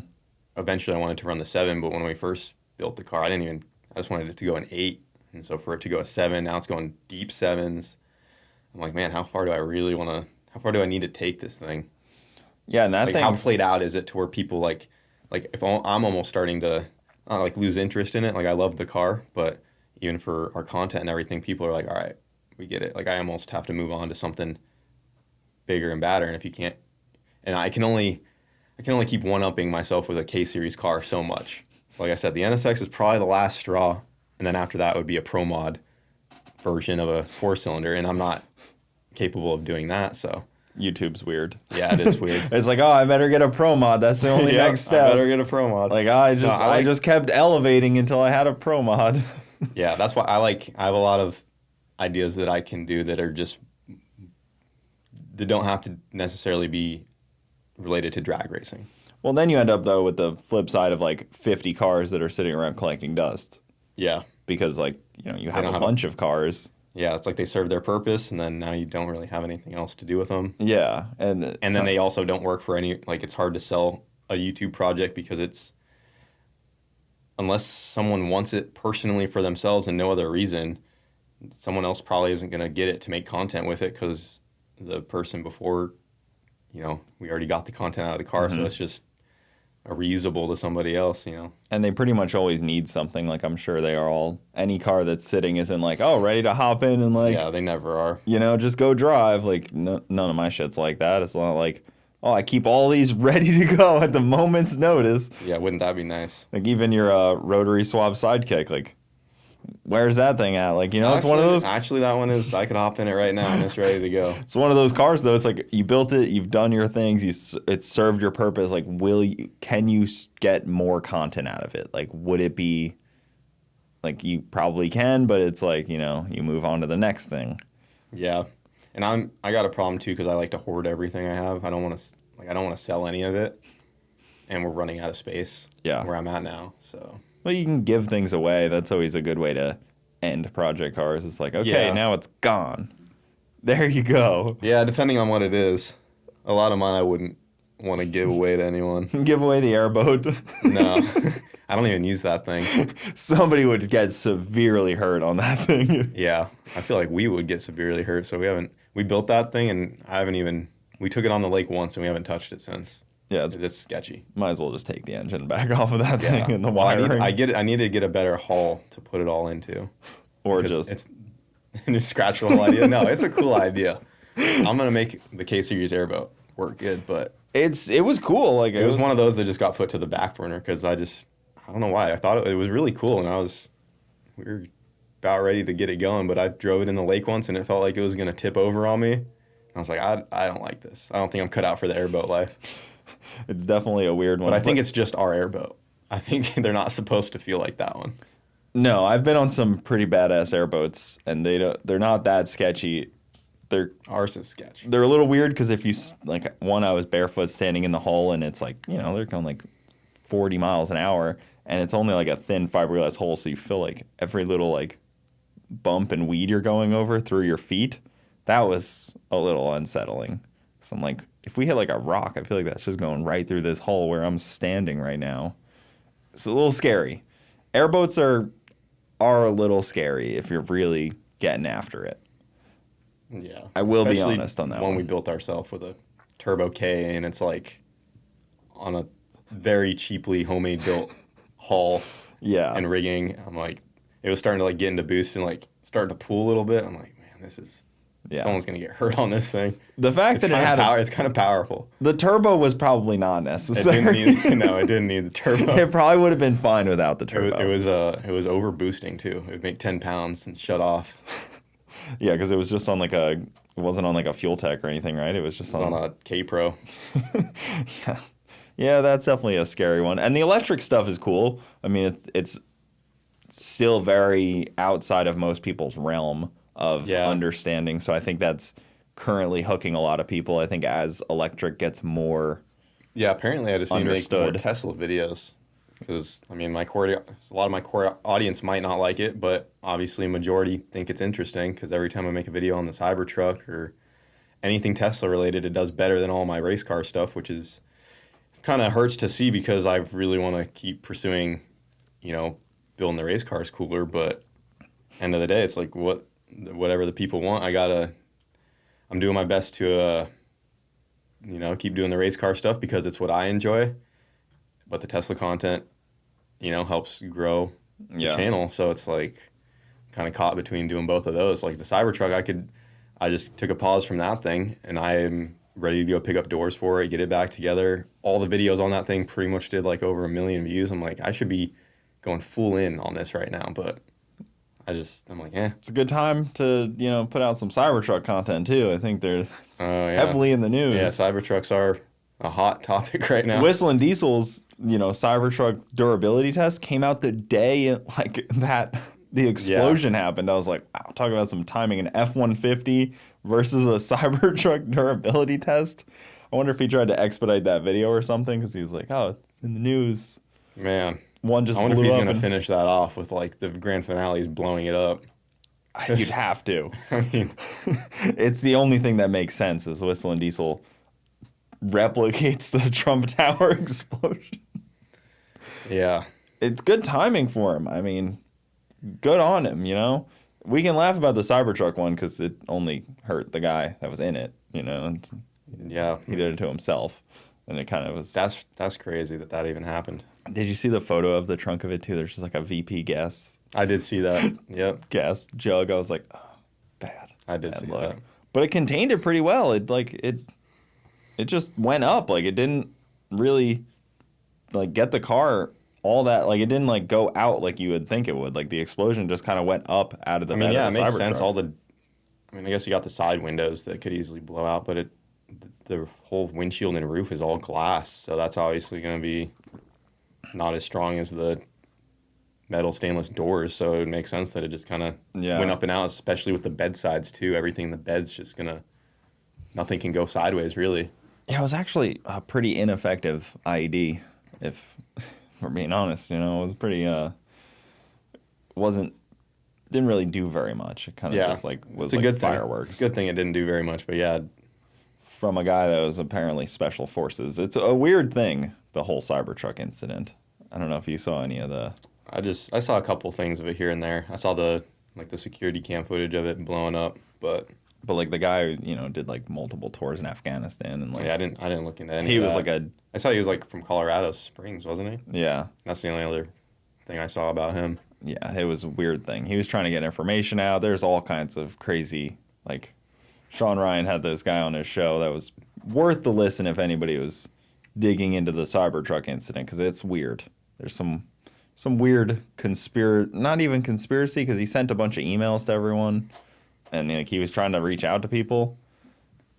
Eventually, I wanted to run the 7, but when we first built the car, I just wanted it to go an 8, and so for it to go a 7, now it's going deep 7s. I'm like, man, how far do I need to take this thing? Yeah, and that like, how played out is it to where people like if I'm almost starting to not like lose interest in it. Like I love the car, but even for our content and everything, people are like, all right, we get it. Like I almost have to move on to something bigger and badder. And if you can't, and I can only keep one-upping myself with a K-Series car so much. So like I said, the NSX is probably the last straw. And then after that would be a Pro Mod version of a 4-cylinder. And I'm not capable of doing that, so. YouTube's weird. Yeah, it is weird. It's like, oh, I better get a Pro Mod. That's the only next step. I better get a Pro Mod. Like, I just kept elevating until I had a Pro Mod. Yeah, that's why I have a lot of ideas that I can do that are just, that don't have to necessarily be related to drag racing. Well, then you end up, though, with the flip side of, like, 50 cars that are sitting around collecting dust. Yeah. Because, like, you have a bunch of cars. Yeah, it's like they serve their purpose, and then now you don't really have anything else to do with them. Yeah. And then they also don't work for any, like, it's hard to sell a YouTube project because it's, unless someone wants it personally for themselves and no other reason, someone else probably isn't going to get it to make content with it because the person before, we already got the content out of the car, so it's just reusable to somebody else, And they pretty much always need something. Like, I'm sure they are all, any car that's sitting isn't like, oh, ready to hop in and like. Yeah, they never are. Just go drive. Like, none of my shit's like that. It's not like, oh, I keep all these ready to go at the moment's notice. Yeah, wouldn't that be nice? Like, even your rotary swap sidekick, like, where's that thing at? Like, it's one of those. Actually, that one is, I could hop in it right now and it's ready to go. It's one of those cars, though. It's like, you built it, you've done your things, it's served your purpose. Like, can you get more content out of it? Like, would it be, like, you probably can, but it's like, you move on to the next thing. Yeah. And I got a problem, too, because I like to hoard everything I have. I don't want to sell any of it. And we're running out of space where I'm at now, so. Well, you can give things away. That's always a good way to end project cars. It's like, okay, now it's gone. There you go. Yeah, depending on what it is. A lot of mine I wouldn't want to give away to anyone. Give away the airboat. No, I don't even use that thing. Somebody would get severely hurt on that thing. Yeah, I feel like we would get severely hurt. So we built that thing and we took it on the lake once and we haven't touched it since. Yeah, it's sketchy. Might as well just take the engine back off of that thing and the wiring. I need to get a better hull to put it all into. Or just scratch the whole idea. No, it's a cool idea. I'm gonna make the K-Series airboat work good, but it was cool. Like it was one of those that just got put to the back burner because I don't know why. I thought it was really cool, and we were about ready to get it going, but I drove it in the lake once, and it felt like it was gonna tip over on me. I was like, I don't like this. I don't think I'm cut out for the airboat life. It's definitely a weird one. But I think it's just our airboat. I think they're not supposed to feel like that one. No, I've been on some pretty badass airboats, and they're not that sketchy. Ours is sketchy. They're a little weird because if you, like, I was barefoot standing in the hull, and it's like, they're going like 40 miles an hour, and it's only like a thin fiberglass hull, so you feel like every little like bump and weed you're going over through your feet. That was a little unsettling. So I'm like, if we hit like a rock, I feel like that's just going right through this hole where I'm standing right now. It's a little scary. Airboats are a little scary if you're really getting after it. Yeah. I will be honest on that one. We built ourselves with a Turbo K, and it's like on a very cheaply homemade built hull and rigging. I'm like, it was starting to like get into boost and like starting to pull a little bit. I'm like, man, this is... Yeah. Someone's going to get hurt on this thing. The fact that it's kind of powerful. The turbo was probably not necessary. It didn't need the turbo. It probably would have been fine without the turbo. It was over boosting too. It would make 10 pounds and shut off. Yeah, because it was just on it wasn't on like a Fuel Tech or anything, right? It was just on a K Pro. Yeah, that's definitely a scary one. And the electric stuff is cool. I mean, it's still very outside of most people's realm of understanding. So I think that's currently hooking a lot of people. I think as electric gets more apparently I just need to make more Tesla videos. Because, I mean, a lot of my core audience might not like it, but obviously a majority think it's interesting because every time I make a video on the Cybertruck or anything Tesla related, it does better than all my race car stuff, which is kind of hurts to see because I really want to keep pursuing, building the race cars cooler. But end of the day, it's like whatever the people want, I'm doing my best to keep doing the race car stuff because it's what I enjoy. But the Tesla content, helps grow the channel. So it's like kind of caught between doing both of those. Like the Cybertruck, I just took a pause from that thing, and I am ready to go pick up doors for it, get it back together. All the videos on that thing pretty much did like over 1 million views. I'm like, I should be going full in on this right now, but I'm like, It's a good time to, put out some Cybertruck content too. I think they're heavily in the news. Yeah, Cybertrucks are a hot topic right now. Whistling Diesel's, Cybertruck durability test came out the day like that the explosion happened. I was like, wow, talk about some timing. An F-150 versus a Cybertruck durability test. I wonder if he tried to expedite that video or something because he was like, oh, it's in the news. Man. One just I wonder if he's going to finish that off with like the grand finale is blowing it up. You'd have to. I mean, it's the only thing that makes sense is Whistling Diesel replicates the Trump Tower explosion. Yeah. It's good timing for him. I mean, good on him, We can laugh about the Cybertruck one because it only hurt the guy that was in it, And yeah. He did it to himself. And it kind of was... That's crazy that even happened. Did you see the photo of the trunk of it, too? There's just like a VP gas. I did see that. Yep. Gas jug. I was like, oh, bad. I did see that. But it contained it pretty well. It just went up. Like, it didn't really, like, get the car all that. Like, it didn't, like, go out like you would think it would. Like, the explosion just kind of went up out of the bed yeah, of the it makes sense. Cybertruck. I guess you got the side windows that could easily blow out, but the whole windshield and roof is all glass. So that's obviously going to be not as strong as the metal stainless doors, so it makes sense that it just kind of went up and out, especially with the bed sides too. Everything in the bed's just nothing can go sideways really. Yeah, it was actually a pretty ineffective IED, if we're being honest. It was pretty, didn't really do very much. It kind of just like was it's a good fireworks. Good thing it didn't do very much, but yeah. From a guy that was apparently special forces. It's a weird thing, the whole Cybertruck incident. I don't know if you saw any of the... I saw a couple things of it here and there. I saw the security cam footage of it blowing up, but like the guy, did like multiple tours in Afghanistan and like... Yeah, I didn't look into any He of was that. like I saw he was like from Colorado Springs, wasn't he? Yeah. That's the only other thing I saw about him. Yeah, it was a weird thing. He was trying to get information out. There's all kinds of crazy, like... Sean Ryan had this guy on his show that was worth the listen if anybody was digging into the Cybertruck incident because it's weird. There's some weird not even conspiracy because he sent a bunch of emails to everyone and he was trying to reach out to people.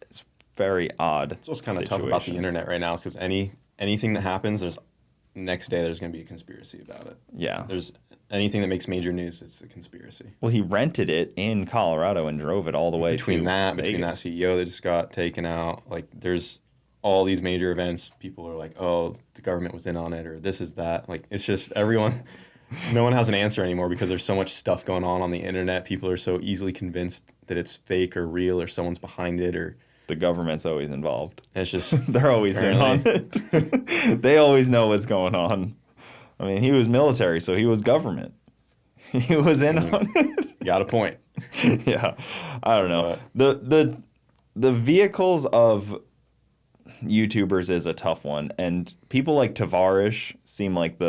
It's very odd. It's what's kind of tough about the internet right now is because anything that happens, next day there's going to be a conspiracy about it. Yeah. There's anything that makes major news, it's a conspiracy. Well, he rented it in Colorado and drove it all the way between that Vegas. CEO that just got taken out. Like, there's all these major events. People are like, oh, the government was in on it, or this is that. Like, it's just everyone. No one has an answer anymore because there's so much stuff going on the internet. People are so easily convinced that it's fake or real or someone's behind it or. The government's always involved. It's just they're always in on it. They always know what's going on. I mean, he was military, so he was government. He was in on it. You got a point. Yeah. I don't know. The vehicles of YouTubers is a tough one, and people like Tavarish seem like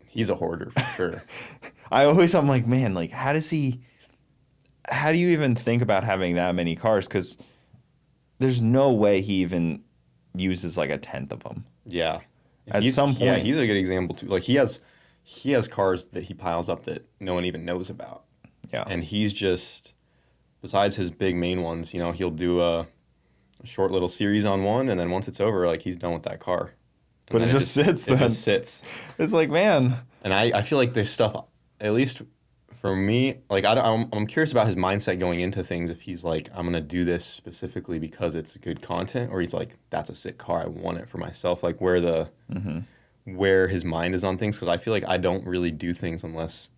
he's a hoarder for sure. I'm like, man, like how do you even think about having that many cars? Because there's no way he even uses like a tenth of them. Yeah. At some point. Yeah, he's a good example too. Like he has cars that he piles up that no one even knows about. Yeah. And he's just, besides his big main ones, he'll do a short little series on one, and then once it's over, like he's done with that car. But it just sits then. It just sits. It's like, man. And I feel like there's stuff, at least for me, like I'm curious about his mindset going into things. If he's like, I'm gonna do this specifically because it's good content, or he's like, that's a sick car, I want it for myself. Like where his mind is on things, because I feel like I don't really do things unless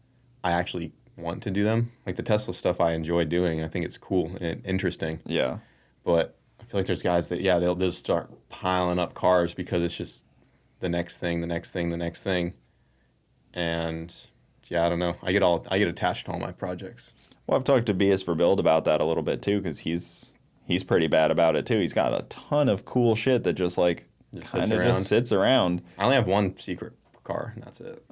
I actually want to do them. Like the Tesla stuff, I enjoy doing. I think it's cool and interesting. Yeah. But I feel like there's guys that they'll just start piling up cars because it's just the next thing, the next thing, the next thing, and. Yeah, I don't know. I get attached to all my projects. Well, I've talked to BS for Build about that a little bit too, because he's he's pretty bad about it too. He's got a ton of cool shit that just like kind of just sits around. I only have one secret car, and that's it.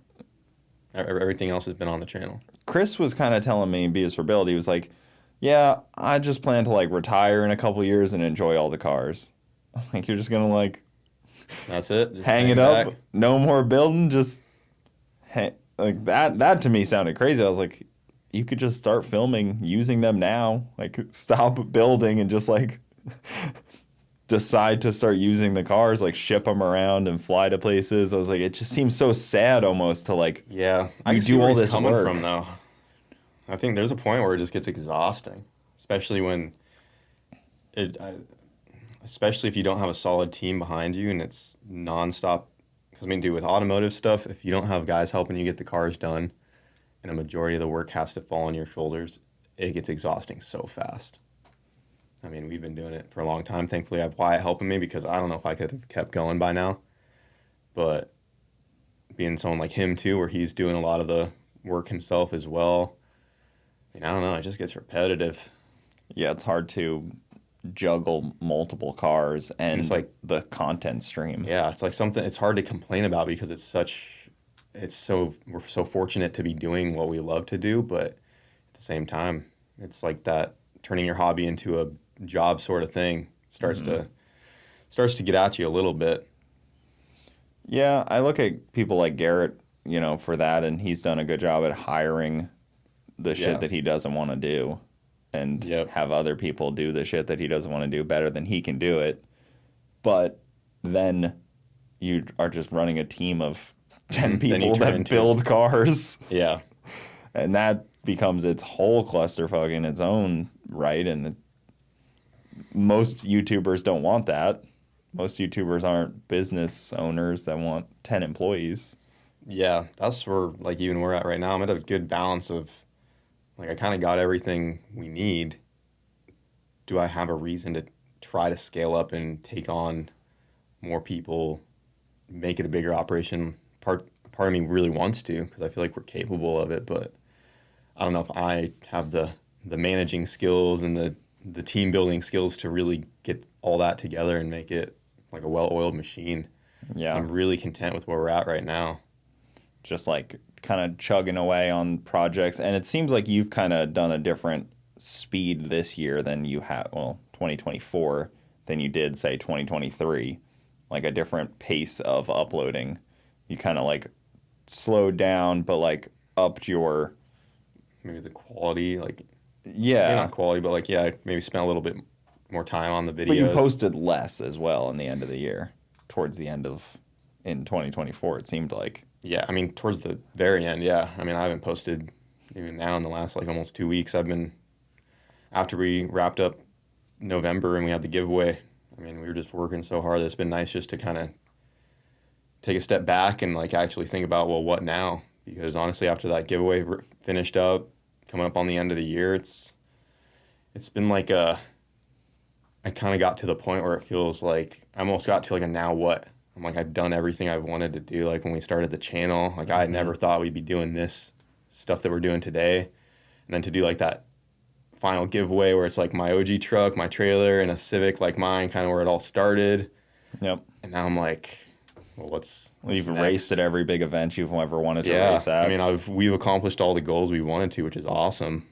Everything else has been on the channel. Chris was kind of telling me, B is for Build, he was like, yeah, I just plan to like retire in a couple years and enjoy all the cars. Like, you're just gonna like, that's it. Just hang it up. No more building. Just like that. That to me sounded crazy. I was like, you could just start filming using them now. Like, stop building and just like decide to start using the cars. Like, ship them around and fly to places. I was like, it just seems so sad almost to like. Yeah, I can do all this coming work from though. I think there's a point where it just gets exhausting, especially when especially if you don't have a solid team behind you and it's nonstop. Because I mean, dude, with automotive stuff, if you don't have guys helping you get the cars done and a majority of the work has to fall on your shoulders, it gets exhausting so fast. I mean, we've been doing it for a long time. Thankfully, I have Wyatt helping me because I don't know if I could have kept going by now. But being someone like him too, where he's doing a lot of the work himself as well, I mean, I don't know, it just gets repetitive. Yeah, it's hard to juggle multiple cars and it's like the content stream. Yeah, it's like something it's hard to complain about because we're so fortunate to be doing what we love to do, but at the same time, it's like that turning your hobby into a job sort of thing starts to get at you a little bit. Yeah, I look at people like Garrett, for that, and he's done a good job at hiring the shit that he doesn't want to do. And have other people do the shit that he doesn't want to do better than he can do it. But then you are just running a team of 10 people that build cars. Yeah. And that becomes its whole clusterfuck in its own right. And most YouTubers don't want that. Most YouTubers aren't business owners that want 10 employees. Yeah, that's where, like, even we're at right now. I'm at a good balance of, like, I kind of got everything we need. Do I have a reason to try to scale up and take on more people, make it a bigger operation? Part of me really wants to because I feel like we're capable of it, but I don't know if I have the managing skills and the team building skills to really get all that together and make it like a well-oiled machine. Yeah. So I'm really content with where we're at right now. Just like kind of chugging away on projects, and it seems like you've kind of done a different speed this year than you have 2024 than you did say 2023, like a different pace of uploading. You kind of like slowed down but like upped your maybe the quality, like maybe not quality but like maybe spent a little bit more time on the videos. But you posted less as well in the end of the year, towards the end of in 2024 it seemed like. Yeah, I mean, towards the very end, yeah. I mean, I haven't posted even now in the last, like, almost 2 weeks. After we wrapped up November and we had the giveaway, I mean, we were just working so hard. It's been nice just to kind of take a step back and, like, actually think about, well, what now? Because, honestly, after that giveaway finished up, coming up on the end of the year, it's been like I kind of got to the point where it feels like I almost got to, like, a now what? I'm like, I've done everything I've wanted to do. Like, when we started the channel, like, I had never thought we'd be doing this stuff that we're doing today. And then to do, like, that final giveaway where it's, like, my OG truck, my trailer, and a Civic like mine, kind of where it all started. Yep. And now I'm like, well, what's you've next? Raced at every big event you've ever wanted to race at. I mean, we've accomplished all the goals we wanted to, which is awesome.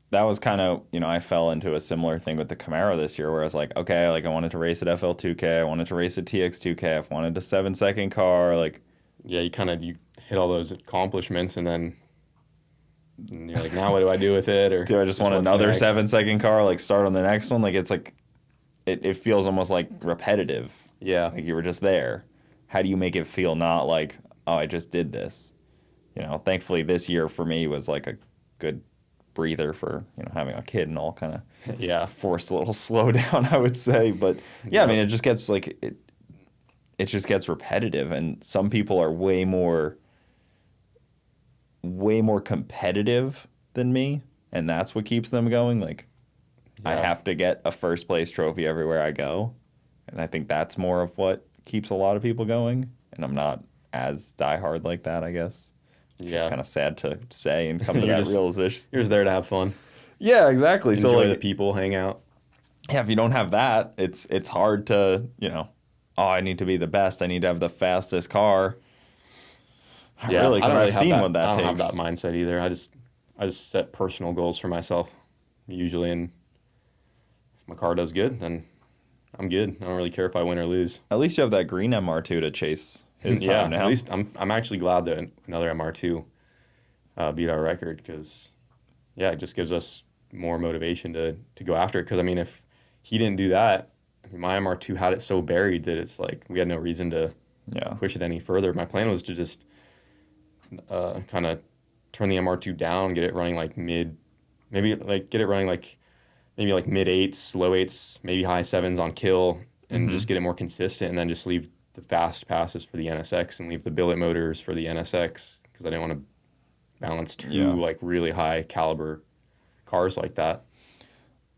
That was kind of, I fell into a similar thing with the Camaro this year where I was like, okay, like I wanted to race at FL2K, I wanted to race at TX2K, I wanted a 7-second car, like. Yeah, you hit all those accomplishments and then you're like, now what do I do with it? Or do I just want another 7-second car, like start on the next one? Like, it's like, it feels almost like repetitive. Yeah. Like you were just there. How do you make it feel not like, oh, I just did this? Thankfully this year for me was like a good breather for having a kid and all, kind of forced a little slowdown, I would say. But I mean, it just gets like it just gets repetitive, and some people are way more competitive than me, and that's what keeps them going. Like, I have to get a first place trophy everywhere I go, and I think that's more of what keeps a lot of people going. And I'm not as diehard like that, I guess. It's just kind of sad to say and come to that realization. You're just there to have fun. Yeah, exactly. Enjoy the people, hang out. Yeah, if you don't have that, it's hard to, oh, I need to be the best. I need to have the fastest car. Yeah, Really, because I've seen what that I don't takes. have that mindset either. I just set personal goals for myself usually, and if my car does good, then I'm good. I don't really care if I win or lose. At least you have that green MR2 to chase his time now. At least I'm actually glad that another MR2 beat our record because, yeah, it just gives us more motivation to go after it. Because, I mean, if he didn't do that, I mean, my MR2 had it so buried that it's like we had no reason to push it any further. My plan was to just kind of turn the MR2 down, get it running like mid eights, low eights, maybe high sevens on kill, and just get it more consistent, and then just leave the fast passes for the NSX and leave the billet motors for the NSX because I didn't want to balance two like really high caliber cars like that.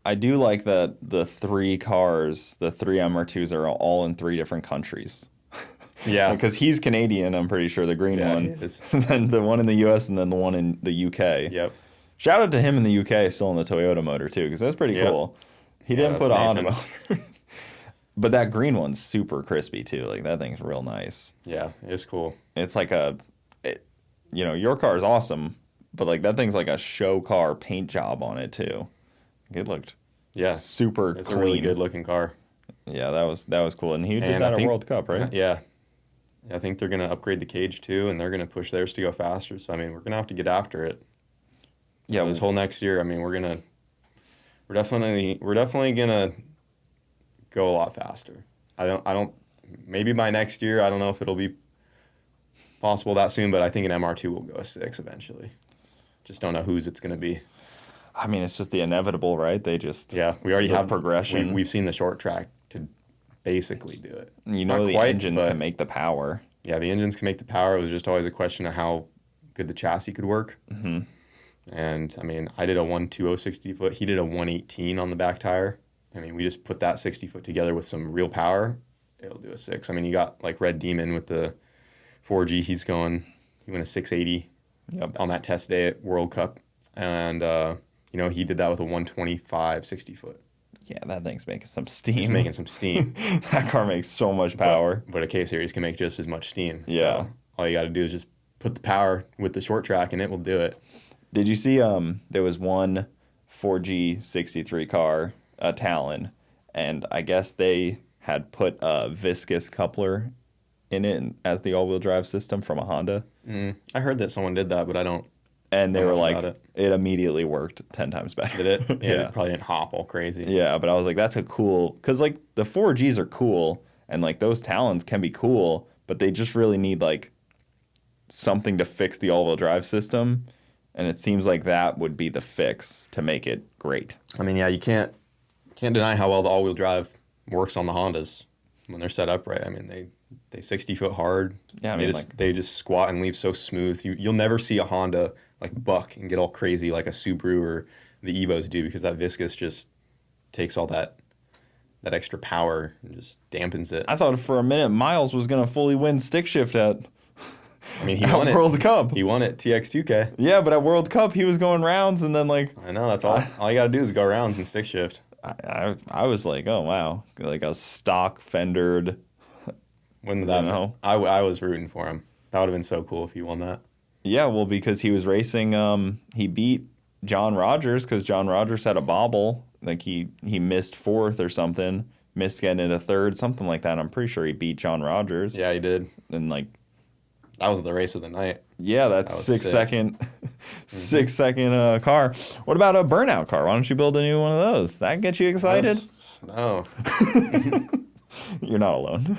I do like that the three MR2s are all in 3 different countries. Yeah. Because he's Canadian, I'm pretty sure, the green one. And then the one in the US and then the one in the UK. Yep. Shout out to him in the UK still in the Toyota motor, too, because that's pretty cool. He didn't put a Honda motor. But that green one's super crispy, too. Like, that thing's real nice. Yeah, it's cool. It's like your car is awesome, but, like, that thing's like a show car paint job on it, too. It looked super clean. It's a really good-looking car. Yeah, that was cool. And he did that at World Cup, right? Yeah. I think they're going to upgrade the cage, too, and they're going to push theirs to go faster. So, I mean, we're going to have to get after it. Yeah, this whole next year, I mean, we're definitely gonna go a lot faster. Maybe by next year, I don't know if it'll be possible that soon, but I think an MR2 will go a 6 eventually. Just don't know whose it's gonna be. I mean, it's just the inevitable, right? They just we already have progression. We've seen the short track to basically do it. The engines can make the power. Yeah, the engines can make the power. It was just always a question of how good the chassis could work. Mm-hmm. And, I mean, I did a 1.20 60-foot. He did a 1.18 on the back tire. I mean, we just put that 60-foot together with some real power. It'll do a 6. I mean, you got, like, Red Demon with the 4G. He went a 680 on that test day at World Cup. And, he did that with a 125 60-foot. Yeah, that thing's making some steam. It's making some steam. That car makes so much power. But a K-Series can make just as much steam. Yeah. So all you got to do is just put the power with the short track, and it will do it. Did you see there was one 4G 63 car, a Talon, and I guess they had put a viscous coupler in it as the all-wheel drive system from a Honda? I heard that someone did that, but I don't. And they were like, it immediately worked 10 times better. Did it? Yeah. It probably didn't hop all crazy. Yeah, but I was like, that's a cool, because like the 4Gs are cool, and like those Talons can be cool, but they just really need like something to fix the all-wheel drive system. And it seems like that would be the fix to make it great. I mean, yeah, you can't deny how well the all-wheel drive works on the Hondas when they're set up right. I mean, they 60-foot hard. Yeah, they just squat and leave so smooth. You'll never see a Honda like buck and get all crazy like a Subaru or the Evos do because that viscous just takes all that extra power and just dampens it. I thought for a minute Miles was going to fully win stick shift at he won it. World Cup. He won it, TX2K. Yeah, but at World Cup, he was going rounds, and then, like... I know, that's all. All you got to do is go rounds and stick shift. I was like, oh, wow. Like a stock fendered... Wouldn't that know? I was rooting for him. That would have been so cool if he won that. Yeah, well, because he was racing... he beat John Rogers, because John Rogers had a bobble. Like, he missed 4th or something. Missed getting into 3rd, something like that. I'm pretty sure he beat John Rogers. Yeah, he did. And, like... That was the race of the night. Yeah, that's 6 second car. What about a Burnout car? Why don't you build a new one of those? That get you excited? No. You're not alone.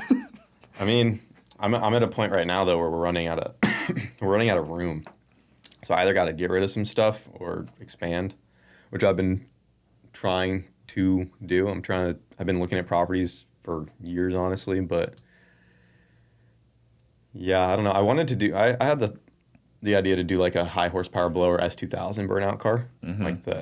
I mean, I'm at a point right now though where we're running out of room. So I either got to get rid of some stuff or expand, which I've been trying to do. I've been looking at properties for years, honestly, but yeah, I don't know. I wanted to do. I had the idea to do like a high horsepower blower S2000 Burnout car, like the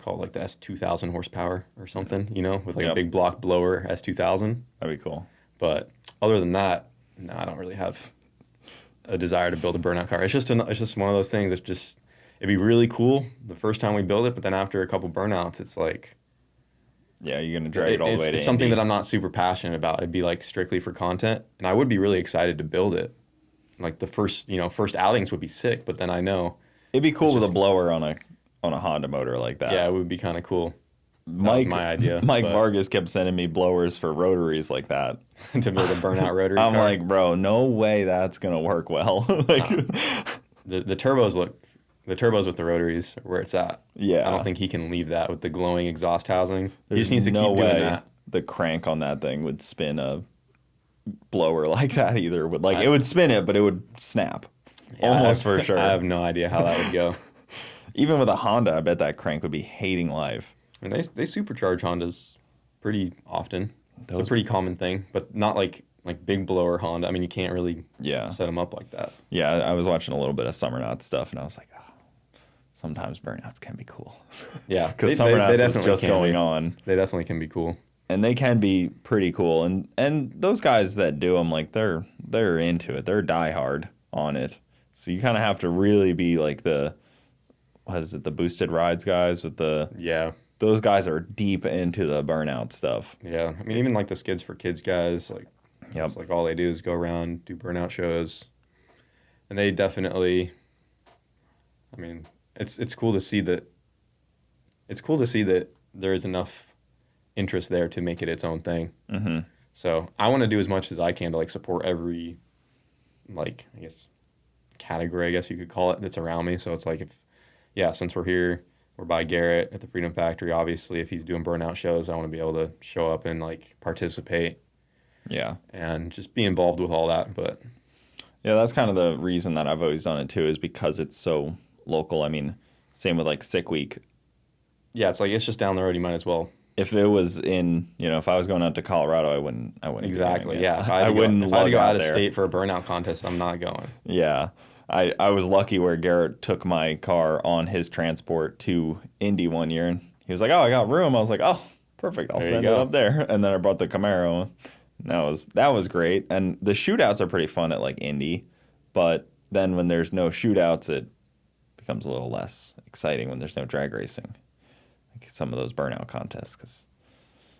call it like the S2000 horsepower or something, with like a big block blower S2000. That'd be cool. But other than that, no, I don't really have a desire to build a Burnout car. It's just one of those things that's just it'd be really cool the first time we build it, but then after a couple burnouts, it's like Yeah, you're going to drag it all the way to It's something Indy. that I'm not super passionate about. It'd be like strictly for content, and I would be really excited to build it. Like the first outings would be sick, but then I know it'd be cool with a blower on a Honda motor like that. Yeah, it would be kind of cool. That was my idea. Mike Vargas kept sending me blowers for rotaries like that. To build a burnout rotary I'm car. like, bro, no way that's going to work well. Like the turbos the turbos with the rotaries are where it's at. Yeah. I don't think he can leave that with the glowing exhaust housing. He There's just needs to no keep doing way that. the crank on that thing would spin a blower like that either. It would spin it, but it would snap. Yeah, Almost for sure. I have no idea how that would go. Even with a Honda, I bet that crank would be hating life. I mean, they supercharge Hondas pretty often. It's a pretty common thing, but not like big blower Honda. I mean, you can't really set them up like that. Yeah, I was watching a little bit of Summernauts stuff, and I was like, oh, sometimes burnouts can be cool. Yeah, because Summernauts was just going on. They definitely can be cool. And they can be pretty cool. And those guys that do them, like, they're into it. They're diehard on it. So you kind of have to really be like the boosted rides guys with the... Yeah. Those guys are deep into the burnout stuff. Yeah. I mean, even like the Skids for Kids guys, like, yep. It's like all they do is go around, do burnout shows. And they definitely, I mean, it's cool to see that, there is enough interest there to make it its own thing. Mm-hmm. So I want to do as much as I can to like support every, like, I guess, category, I guess you could call it, that's around me. So it's like, since we're here, we're by Garrett at the Freedom Factory. Obviously, if he's doing burnout shows, I want to be able to show up and like participate. Yeah. And just be involved with all that. But yeah, that's kind of the reason that I've always done it too, is because it's so local. I mean, same with like Sick Week. Yeah, it's like it's just down the road. You might as well. If it was if I was going out to Colorado, I wouldn't. Exactly. Yeah. If I wouldn't. If I had to go out of state for a burnout contest, I'm not going. Yeah. I was lucky where Garrett took my car on his transport to Indy one year, and he was like, "Oh, I got room." I was like, "Oh, perfect. I'll send it up there." And then I brought the Camaro. That was great. And the shootouts are pretty fun at like Indy, but then when there's no shootouts, it becomes a little less exciting when there's no drag racing, like some of those burnout contests. Because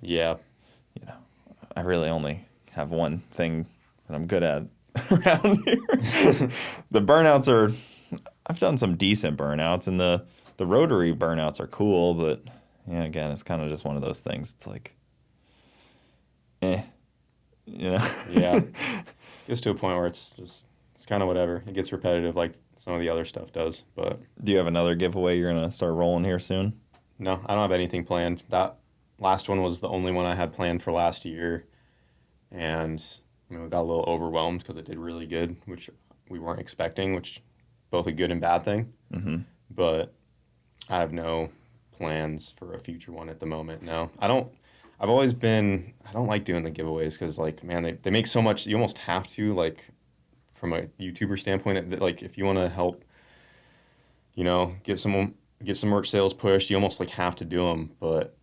I really only have one thing that I'm good at around here. The burnouts I've done some decent burnouts, and the rotary burnouts are cool, but yeah, again, it's kind of just one of those things. It's like, Yeah. Yeah. Gets to a point where it's kind of whatever. It gets repetitive like some of the other stuff does. But do you have another giveaway you're going to start rolling here soon? No, I don't have anything planned. That last one was the only one I had planned for last year. And I mean, we got a little overwhelmed because it did really good, which we weren't expecting, which both a good and bad thing. Mm-hmm. But I have no plans for a future one at the moment. No, I don't. I don't like doing the giveaways because, like, man, they make so much. You almost have to, like, from a YouTuber standpoint, like, if you want to help, get some merch sales pushed, you almost, like, have to do them. But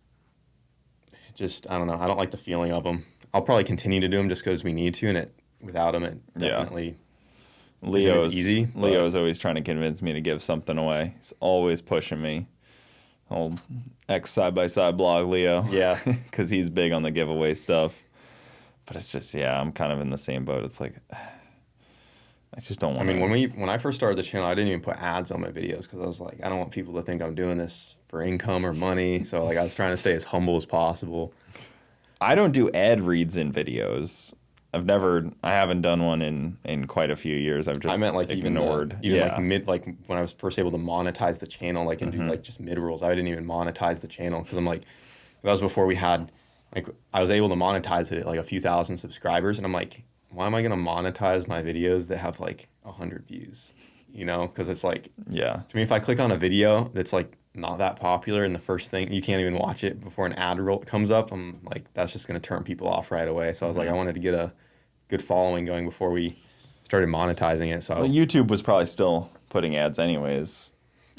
I don't know. I don't like the feeling of them. I'll probably continue to do them just because we need to, and without them, it definitely Leo's easy. Leo's always trying to convince me to give something away. He's always pushing me. Old ex side-by-side blog Leo. Yeah. Because he's big on the giveaway stuff. But it's just, I'm kind of in the same boat. It's like, I just don't want to. I mean, when I first started the channel, I didn't even put ads on my videos because I was like, I don't want people to think I'm doing this for income or money. So, like, I was trying to stay as humble as possible. I don't do ad reads in videos. I haven't done one in quite a few years. I've just ignored. Like when I was first able to monetize the channel, like, and do like just mid rolls, I didn't even monetize the channel because I'm like, that was before we had, like, I was able to monetize it at like a few thousand subscribers, and I'm like, why am I gonna monetize my videos that have like 100 views? Because it's like, to me, if I click on a video that's like not that popular and the first thing, you can't even watch it before an ad roll comes up, I'm like, that's just going to turn people off right away. So I was like, I wanted to get a good following going before we started monetizing it. So YouTube was probably still putting ads anyways.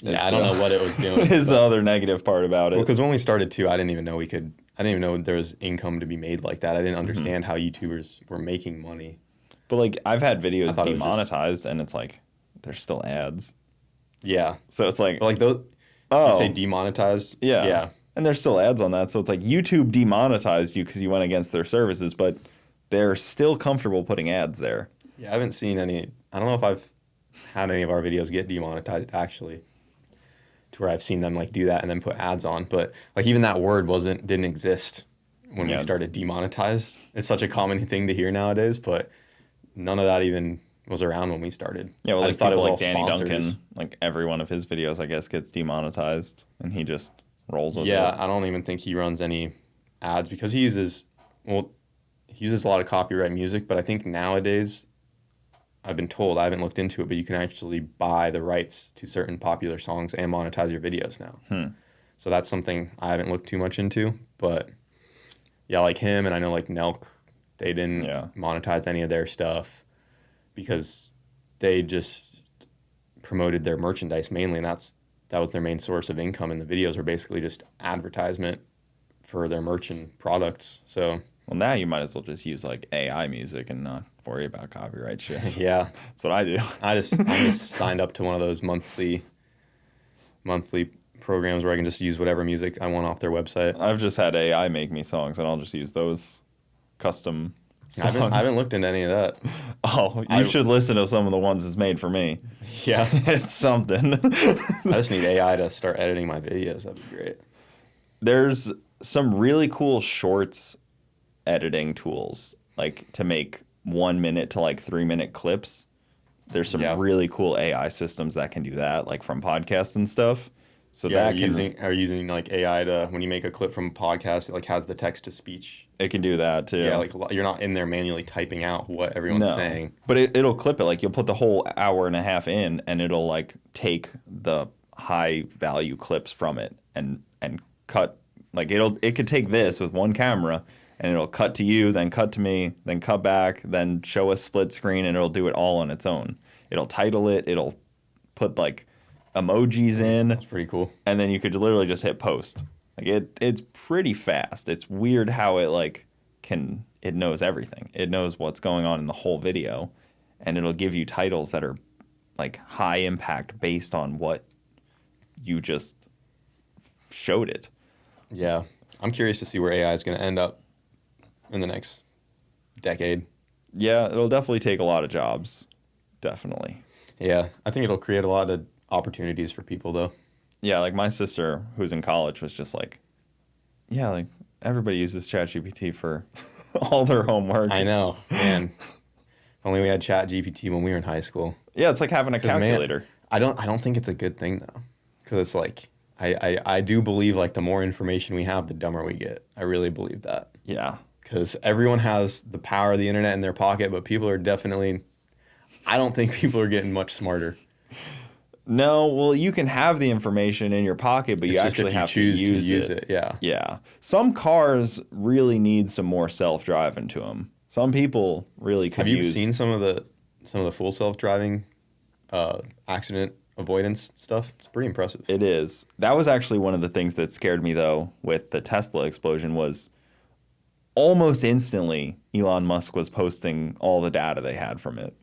I don't know what it was doing. Is the other negative part about it. Well, because when we started too, I didn't even know there was income to be made like that. I didn't understand how YouTubers were making money. But like, I've had videos demonetized and it's like, there's still ads. Yeah. So it's like, but like those, you say demonetized? Yeah. And there's still ads on that. So it's like YouTube demonetized you because you went against their services, but they're still comfortable putting ads there. Yeah, I haven't seen any. I don't know if I've had any of our videos get demonetized, actually, to where I've seen them like do that and then put ads on. But like even that word didn't exist when we started demonetized. It's such a common thing to hear nowadays, but none of that even was around when we started. Yeah, well, I like just thought it was like all Danny sponsors. Duncan, like every one of his videos, I guess, gets demonetized, and he just rolls with it. Yeah, I don't even think he runs any ads because he uses a lot of copyright music, but I think nowadays, I've been told, I haven't looked into it, but you can actually buy the rights to certain popular songs and monetize your videos now. So that's something I haven't looked too much into, but yeah, like him, and I know like Nelk, they didn't monetize any of their stuff because they just promoted their merchandise mainly, and that was their main source of income, and the videos were basically just advertisement for their merch and products. So, well, now you might as well just use like AI music and not worry about copyright shit. Yeah, that's what I do. I just signed up to one of those monthly programs where I can just use whatever music I want off their website. I've just had AI make me songs, and I'll just use those custom songs. I haven't looked into any of that. Oh, you should listen to some of the ones it's made for me. Yeah. It's something. I just need AI to start editing my videos. That'd be great. There's some really cool shorts editing tools, like to make 1 minute to like 3 minute clips. There's some really cool AI systems that can do that, like from podcasts and stuff. So yeah, are you using like AI to, when you make a clip from a podcast, it like has the text to speech? It can do that too. Yeah, like you're not in there manually typing out what everyone's saying. But it'll clip it. Like you'll put the whole hour and a half in, and it'll like take the high value clips from it and cut. Like it could take this with one camera, and it'll cut to you, then cut to me, then cut back, then show a split screen, and it'll do it all on its own. It'll title it. It'll put like emojis in. That's pretty cool. And then you could literally just hit post. Like it's pretty fast. It's weird how it it knows everything. It knows what's going on in the whole video, and it'll give you titles that are like high impact based on what you just showed it. Yeah. I'm curious to see where AI is going to end up in the next decade. Yeah, it'll definitely take a lot of jobs. Definitely. Yeah. I think it'll create a lot of opportunities for people, though. Yeah, like my sister, who's in college, was just like, yeah, like everybody uses ChatGPT for all their homework. I know, man. Only we had ChatGPT when we were in high school. Yeah, it's like having a calculator. Man, I don't think it's a good thing, though, because it's like I do believe like the more information we have, the dumber we get. I really believe that. Yeah. Because everyone has the power of the internet in their pocket, but people are definitely, I don't think people are getting much smarter. No, well, you can have the information in your pocket, but you actually have to use it. Yeah. Yeah. Some cars really need some more self-driving to them. Some people really could use... Have you seen some of the full self-driving accident avoidance stuff? It's pretty impressive. It is. That was actually one of the things that scared me, though, with the Tesla explosion was almost instantly Elon Musk was posting all the data they had from it.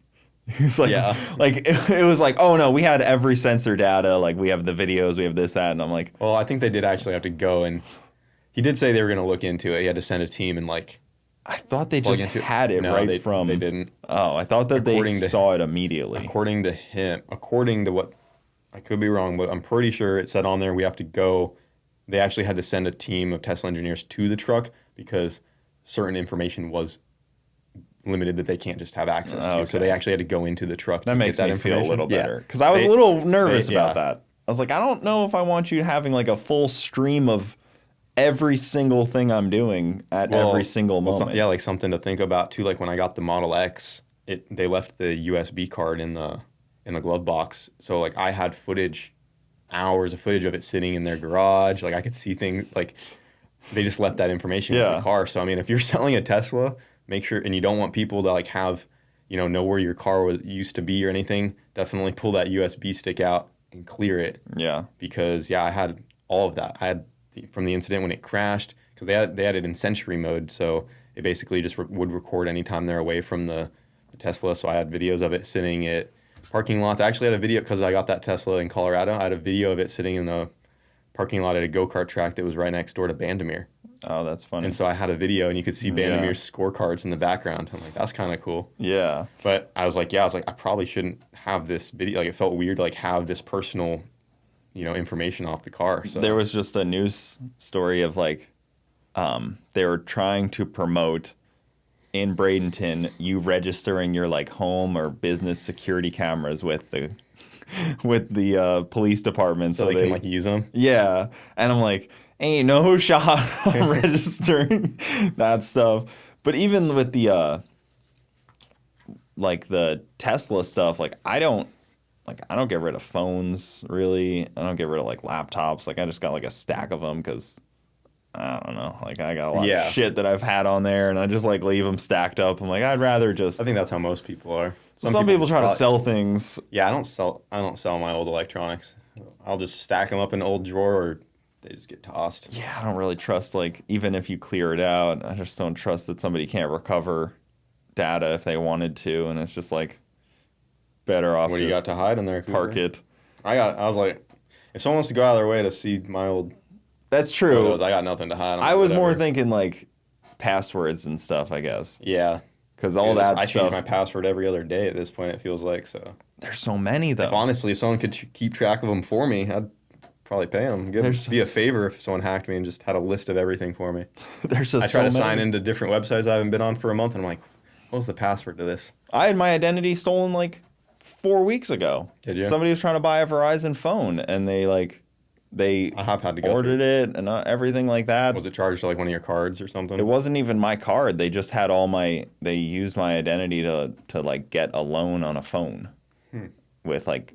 He was like, like it was like, oh no, we had every sensor data. Like we have the videos, we have this, that. And I'm like, well, I think they did actually have to go, and he did say they were going to look into it. He had to send a team and like, I thought they just had it from. They didn't. Oh, I thought that they saw it immediately. According to him, according to what, I could be wrong, but I'm pretty sure it said on there we have to go. They actually had to send a team of Tesla engineers to the truck because certain information was limited that they can't just have access to. So they actually had to go into the truck that to makes get that me information. feel a little better. Because I was a little nervous about that. I was like, I don't know if I want you having like a full stream of every single thing I'm doing at every single moment. Like something to think about too. Like when I got the Model X, they left the USB card in the glove box. So like I had hours of footage of it sitting in their garage. Like I could see things, like they just left that information in the car. So I mean, if you're selling a Tesla, make sure, and you don't want people to like have, know where your car used to be or anything, definitely pull that USB stick out and clear it. Yeah. Because I had all of that. I had from the incident when it crashed, because they had it in Century mode, so it basically just would record anytime they're away from the Tesla. So I had videos of it sitting at parking lots. I actually had a video, because I got that Tesla in Colorado. I had a video of it sitting in the parking lot at a go-kart track that was right next door to Bandamere. Oh, that's funny. And so I had a video, and you could see Bandamere's scorecards in the background. I'm like, that's kind of cool. Yeah. But I was like, I probably shouldn't have this video. Like, it felt weird to like have this personal, information off the car. So there was just a news story of like, they were trying to promote in Bradenton you registering your like home or business security cameras with the police department so they can like use them. Yeah, and I'm like, ain't no shot on registering that stuff. But even with the like the Tesla stuff, like I don't get rid of phones really. I don't get rid of like laptops. Like I just got like a stack of them because I don't know. Like I got a lot of shit that I've had on there, and I just like leave them stacked up. I'm like, I'd rather just. I think that's how most people are. Some people try to sell things. Yeah, I don't sell my old electronics. I'll just stack them up in an old drawer, or they just get tossed. Yeah, I don't really trust, like, even if you clear it out, I just don't trust that somebody can't recover data if they wanted to, and it's just like better off. What do you got to hide in there? Park it. I was like, if someone wants to go out of their way to see my old. That's true. Photos, I got nothing to hide. I was more thinking like passwords and stuff, I guess. Yeah. Because all that stuff. I change my password every other day at this point, it feels like. So there's so many, though. If someone could keep track of them for me, I'd probably pay them. Be a favor if someone hacked me and just had a list of everything for me. I try to sign into different websites I haven't been on for a month, and I'm like, what was the password to this? I had my identity stolen like 4 weeks ago. Did you? Somebody was trying to buy a Verizon phone, and they I have had to go ordered it and everything like that. Was it charged to like one of your cards or something? It wasn't even my card. They just had they used my identity to like get a loan on a phone with like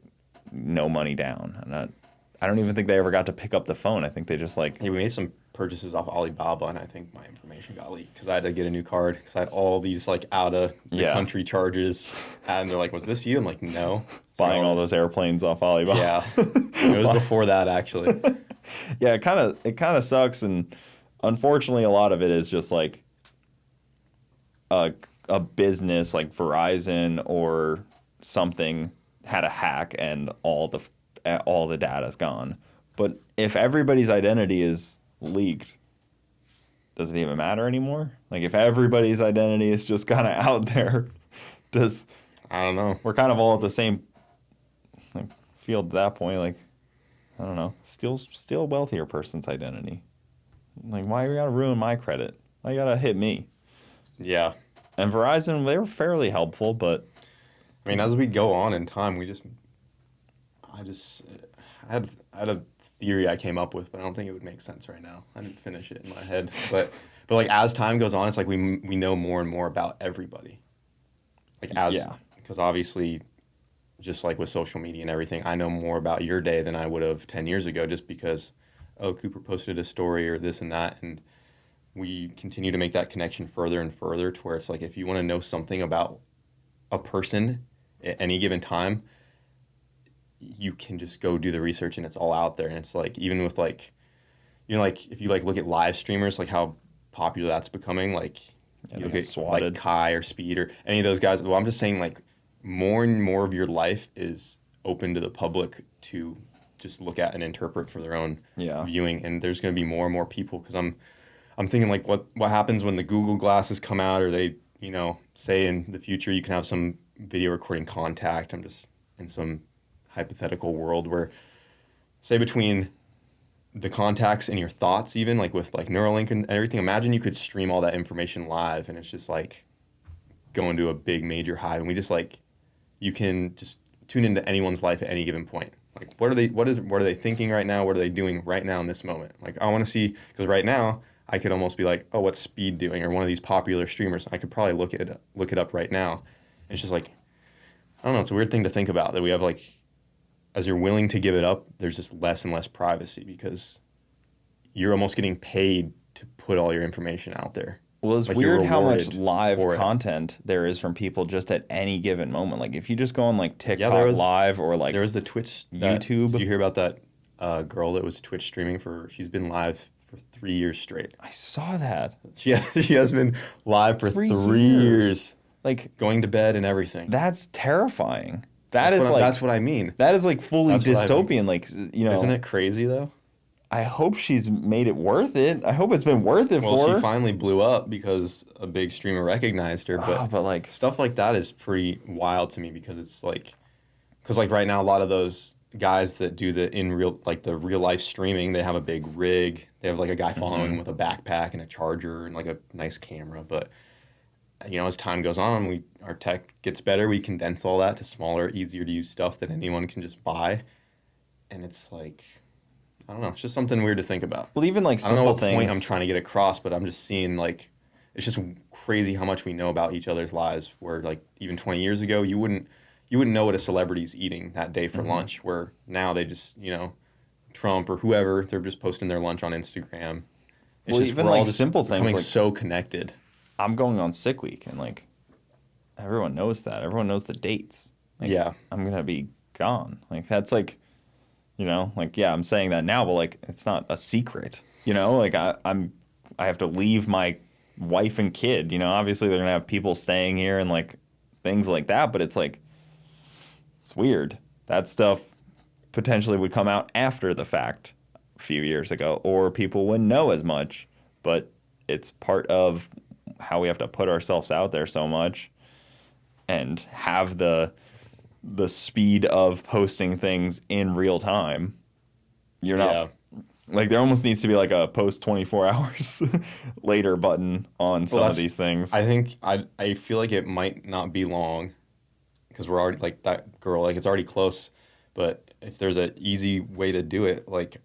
no money down. And I don't even think they ever got to pick up the phone. I think they just like. Hey, we made some purchases off Alibaba, and I think my information got leaked because I had to get a new card because I had all these like out of the country charges, and they're like, "Was this you?" I'm like, "No." Buying all those airplanes off Alibaba. Yeah, it was before that actually. Yeah, it kind of sucks, and unfortunately, a lot of it is just like a business like Verizon or something had a hack, and all the data's gone. But if everybody's identity is leaked, does it even matter anymore? Like if everybody's identity is just kind of out there, I don't know. We're kind of all at the same field at that point. Like I don't know, steal a wealthier person's identity. Like why you gotta ruin my credit? Why you gotta hit me? Yeah. And Verizon, they were fairly helpful, but I mean, as we go on in time, I had a theory I came up with, but I don't think it would make sense right now. I didn't finish it in my head, but like as time goes on, it's like we know more and more about everybody. Because obviously, just like with social media and everything, I know more about your day than I would have 10 years ago, just because Cooper posted a story or this and that, and we continue to make that connection further and further to where it's like if you want to know something about a person at any given time, you can just go do the research and it's all out there. And it's like, even with like, like if you like look at live streamers, like how popular that's becoming, like you look at like Kai or Speed or any of those guys. Well, I'm just saying like more and more of your life is open to the public to just look at and interpret for their own viewing. And there's going to be more and more people, because I'm thinking like what happens when the Google glasses come out, or they, say in the future you can have some video recording contact. I'm just in some hypothetical world where, say, between the contacts and your thoughts, even like with like Neuralink and everything, imagine you could stream all that information live, and it's just like going to a big major hive, and we just like, you can just tune into anyone's life at any given point. Like what are they thinking right now? What are they doing right now in this moment? Like I want to see, because right now I could almost be like, oh, what's Speed doing, or one of these popular streamers? I could probably look it up right now. And it's just like, I don't know, it's a weird thing to think about, that we have like, as you're willing to give it up, there's just less and less privacy, because you're almost getting paid to put all your information out there. Well, it's like weird how much live content there is from people just at any given moment. Like if you just go on like TikTok live, or like there was the Twitch YouTube. Did you hear about that girl that was Twitch streaming she's been live for 3 years straight? I saw that. She has been live for 3 years. Like going to bed and everything. That's terrifying. That's what I mean. That is like fully dystopian. Like, Isn't it crazy though? I hope she's made it worth it. I hope it's been worth it for her. Well, she finally blew up because a big streamer recognized her. But like stuff like that is pretty wild to me because it's like, right now a lot of those guys that do the real life streaming, they have a big rig. They have like a guy following them with a backpack and a charger and like a nice camera. But as time goes on, our tech gets better. We condense all that to smaller, easier to use stuff that anyone can just buy. And it's like, I don't know. It's just something weird to think about. Well, even like simple I don't know what things. point I'm trying to get across, but I'm just seeing like, it's just crazy how much we know about each other's lives. Where like even 20 years ago, you wouldn't know what a celebrity's eating that day for lunch. Where now they just Trump or whoever, they're just posting their lunch on Instagram. It's just, even we're like all just simple things, becoming like, so connected. I'm going on sick week, and like everyone knows that. Everyone knows the dates. Like, yeah, I'm gonna be gone. Like that's like. I'm saying that now, but like it's not a secret. Like I have to leave my wife and kid. Obviously they're gonna have people staying here and like things like that, but it's like it's weird. That stuff potentially would come out after the fact a few years ago, or people wouldn't know as much. But it's part of how we have to put ourselves out there so much and have the speed of posting things in real time. You're not like there almost needs to be like a post 24 hours later button on some of these things. I think I feel like it might not be long because we're already like that girl, like it's already close. But if there's an easy way to do it, like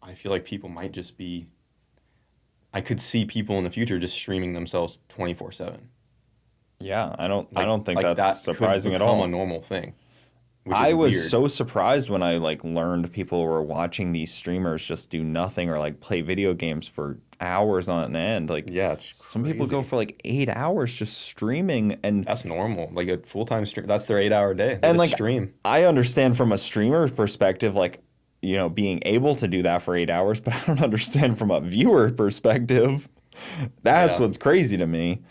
I feel like people might just be. I could see people in the future just streaming themselves 24/7. Yeah, I don't think that's surprising at all. Could become a normal thing. I was so surprised when I like learned people were watching these streamers just do nothing or like play video games for hours on end. Like some people go for like 8 hours just streaming, and that's normal. Like a full-time stream, that's their 8-hour day. And like stream. I understand from a streamer perspective, like being able to do that for 8 hours, but I don't understand from a viewer perspective. That's what's crazy to me.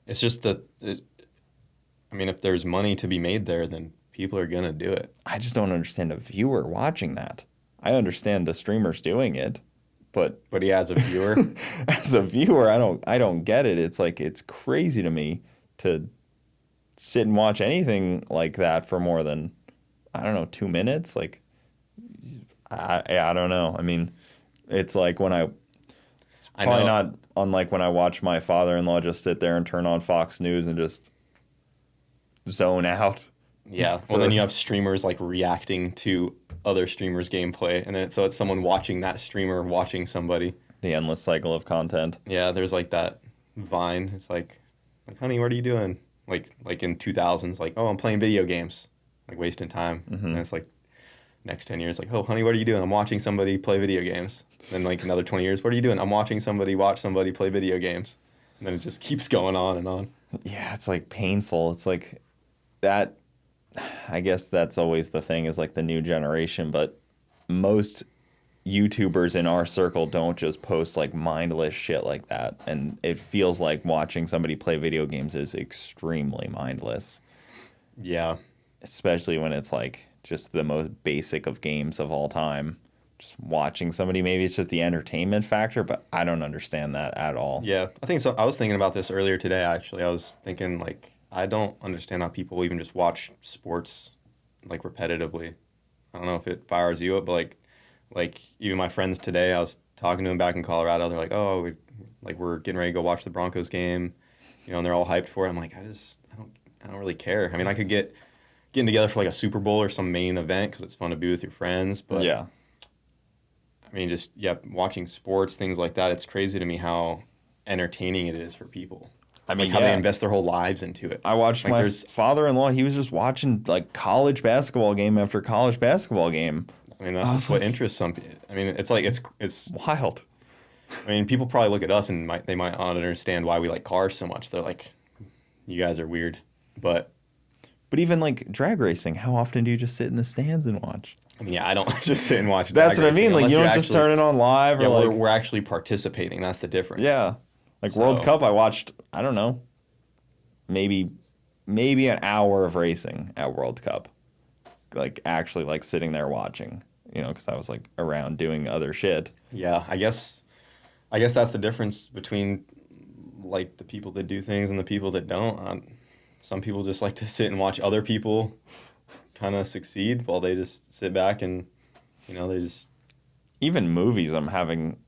It's just that, if there's money to be made there, then people are going to do it. I just don't understand a viewer watching that. I understand the streamers doing it, but as a viewer, I don't get it. It's like, it's crazy to me to sit and watch anything like that for more than, 2 minutes. Like, I don't know. I mean, it's like when it's probably not unlike when I watch my father-in-law just sit there and turn on Fox News and just zone out. Yeah. Well, then you have streamers like reacting to other streamers' gameplay, and then it's someone watching that streamer watching somebody. The endless cycle of content. Yeah, there's like that Vine. It's like, honey, what are you doing? Like in 2000s, like, oh, I'm playing video games, like wasting time. And it's like next 10 years, like, oh, honey, what are you doing? I'm watching somebody play video games. Then like another 20 years, what are you doing? I'm watching somebody watch somebody play video games. And then it just keeps going on and on. Yeah, it's like painful. It's like that. I guess that's always the thing, is like the new generation, but most YouTubers in our circle don't just post like mindless shit like that. And it feels like watching somebody play video games is extremely mindless. Yeah. Especially when it's like just the most basic of games of all time. Just watching somebody, maybe it's just the entertainment factor, but I don't understand that at all. Yeah, I think so. I was thinking about this earlier today, actually. I was thinking like, I don't understand how people even just watch sports like repetitively. I don't know if it fires you up, but like even my friends today, I was talking to them back in Colorado. They're like, "Oh, we're getting ready to go watch the Broncos game," and they're all hyped for it. I'm like, I don't really care. I mean, I could getting together for like a Super Bowl or some main event because it's fun to be with your friends, but yeah, I mean, just watching sports, things like that. It's crazy to me how entertaining it is for people. I mean, how they invest their whole lives into it. I watched my father-in-law. He was just watching like college basketball game after college basketball game. I mean, that's just what interests some people. I mean, it's like it's wild. I mean, people probably look at us and they might not understand why we like cars so much. They're like, "You guys are weird," but even like drag racing, how often do you just sit in the stands and watch? I mean, yeah, I don't just sit and watch. That's what I mean. Like, you don't just turn it on live. Yeah, or we're actually participating. That's the difference. Yeah. Like World Cup, I watched, I don't know, maybe an hour of racing at World Cup. Like actually like sitting there watching, because I was like around doing other shit. Yeah, I guess that's the difference between like the people that do things and the people that don't. Some people just like to sit and watch other people kind of succeed while they just sit back and, they just... Even movies, I'm having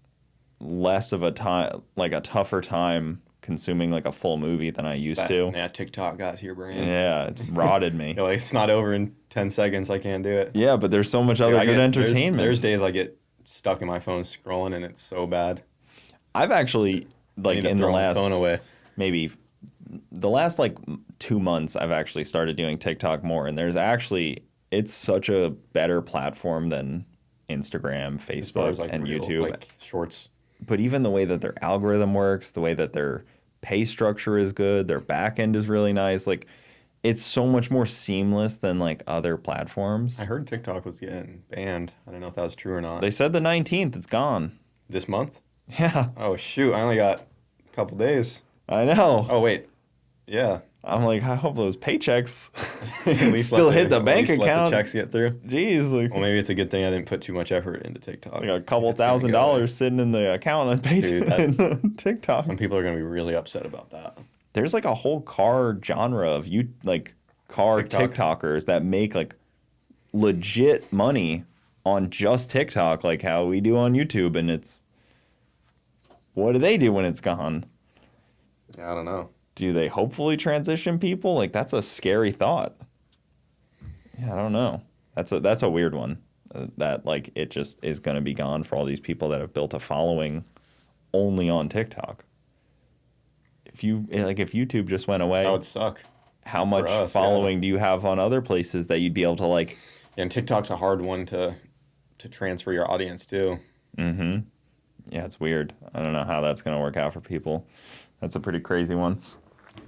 less of a time, like a tougher time consuming like a full movie than I used to. Yeah, TikTok got to your brain. Yeah, it's rotted me. You're like, it's not over in 10 seconds. I can't do it. Yeah, but there's so much other good entertainment. There's days I get stuck in my phone scrolling and it's so bad. I've actually, like in the last... phone away. Maybe the last like 2 months, I've actually started doing TikTok more. And it's such a better platform than Instagram, Facebook, like and YouTube. Like shorts. But even the way that their algorithm works, the way that their pay structure is good, their back end is really nice. Like, it's so much more seamless than like other platforms. I heard TikTok was getting banned. I don't know if that was true or not. They said the 19th, it's gone. This month? Yeah. Oh, shoot. I only got a couple days. I know. Oh, wait. Yeah. I'm like, I hope those paychecks still hit the bank account. Let the checks get through. Jeez. Like, well, maybe it's a good thing I didn't put too much effort into TikTok. Like a couple $1,000 sitting in the account on TikTok. Some people are going to be really upset about that. There's like a whole car genre of car TikTokers that make like legit money on just TikTok, like how we do on YouTube. And it's, what do they do when it's gone? Yeah, I don't know. Do they hopefully transition people? Like, that's a scary thought. Yeah, I don't know. That's a weird one. That like it just is going to be gone for all these people that have built a following only on TikTok. If YouTube just went away, that would suck. How much following do you have on other places that you'd be able to like? Yeah, and TikTok's a hard one to transfer your audience to. Mm-hmm. Yeah, it's weird. I don't know how that's going to work out for people. That's a pretty crazy one.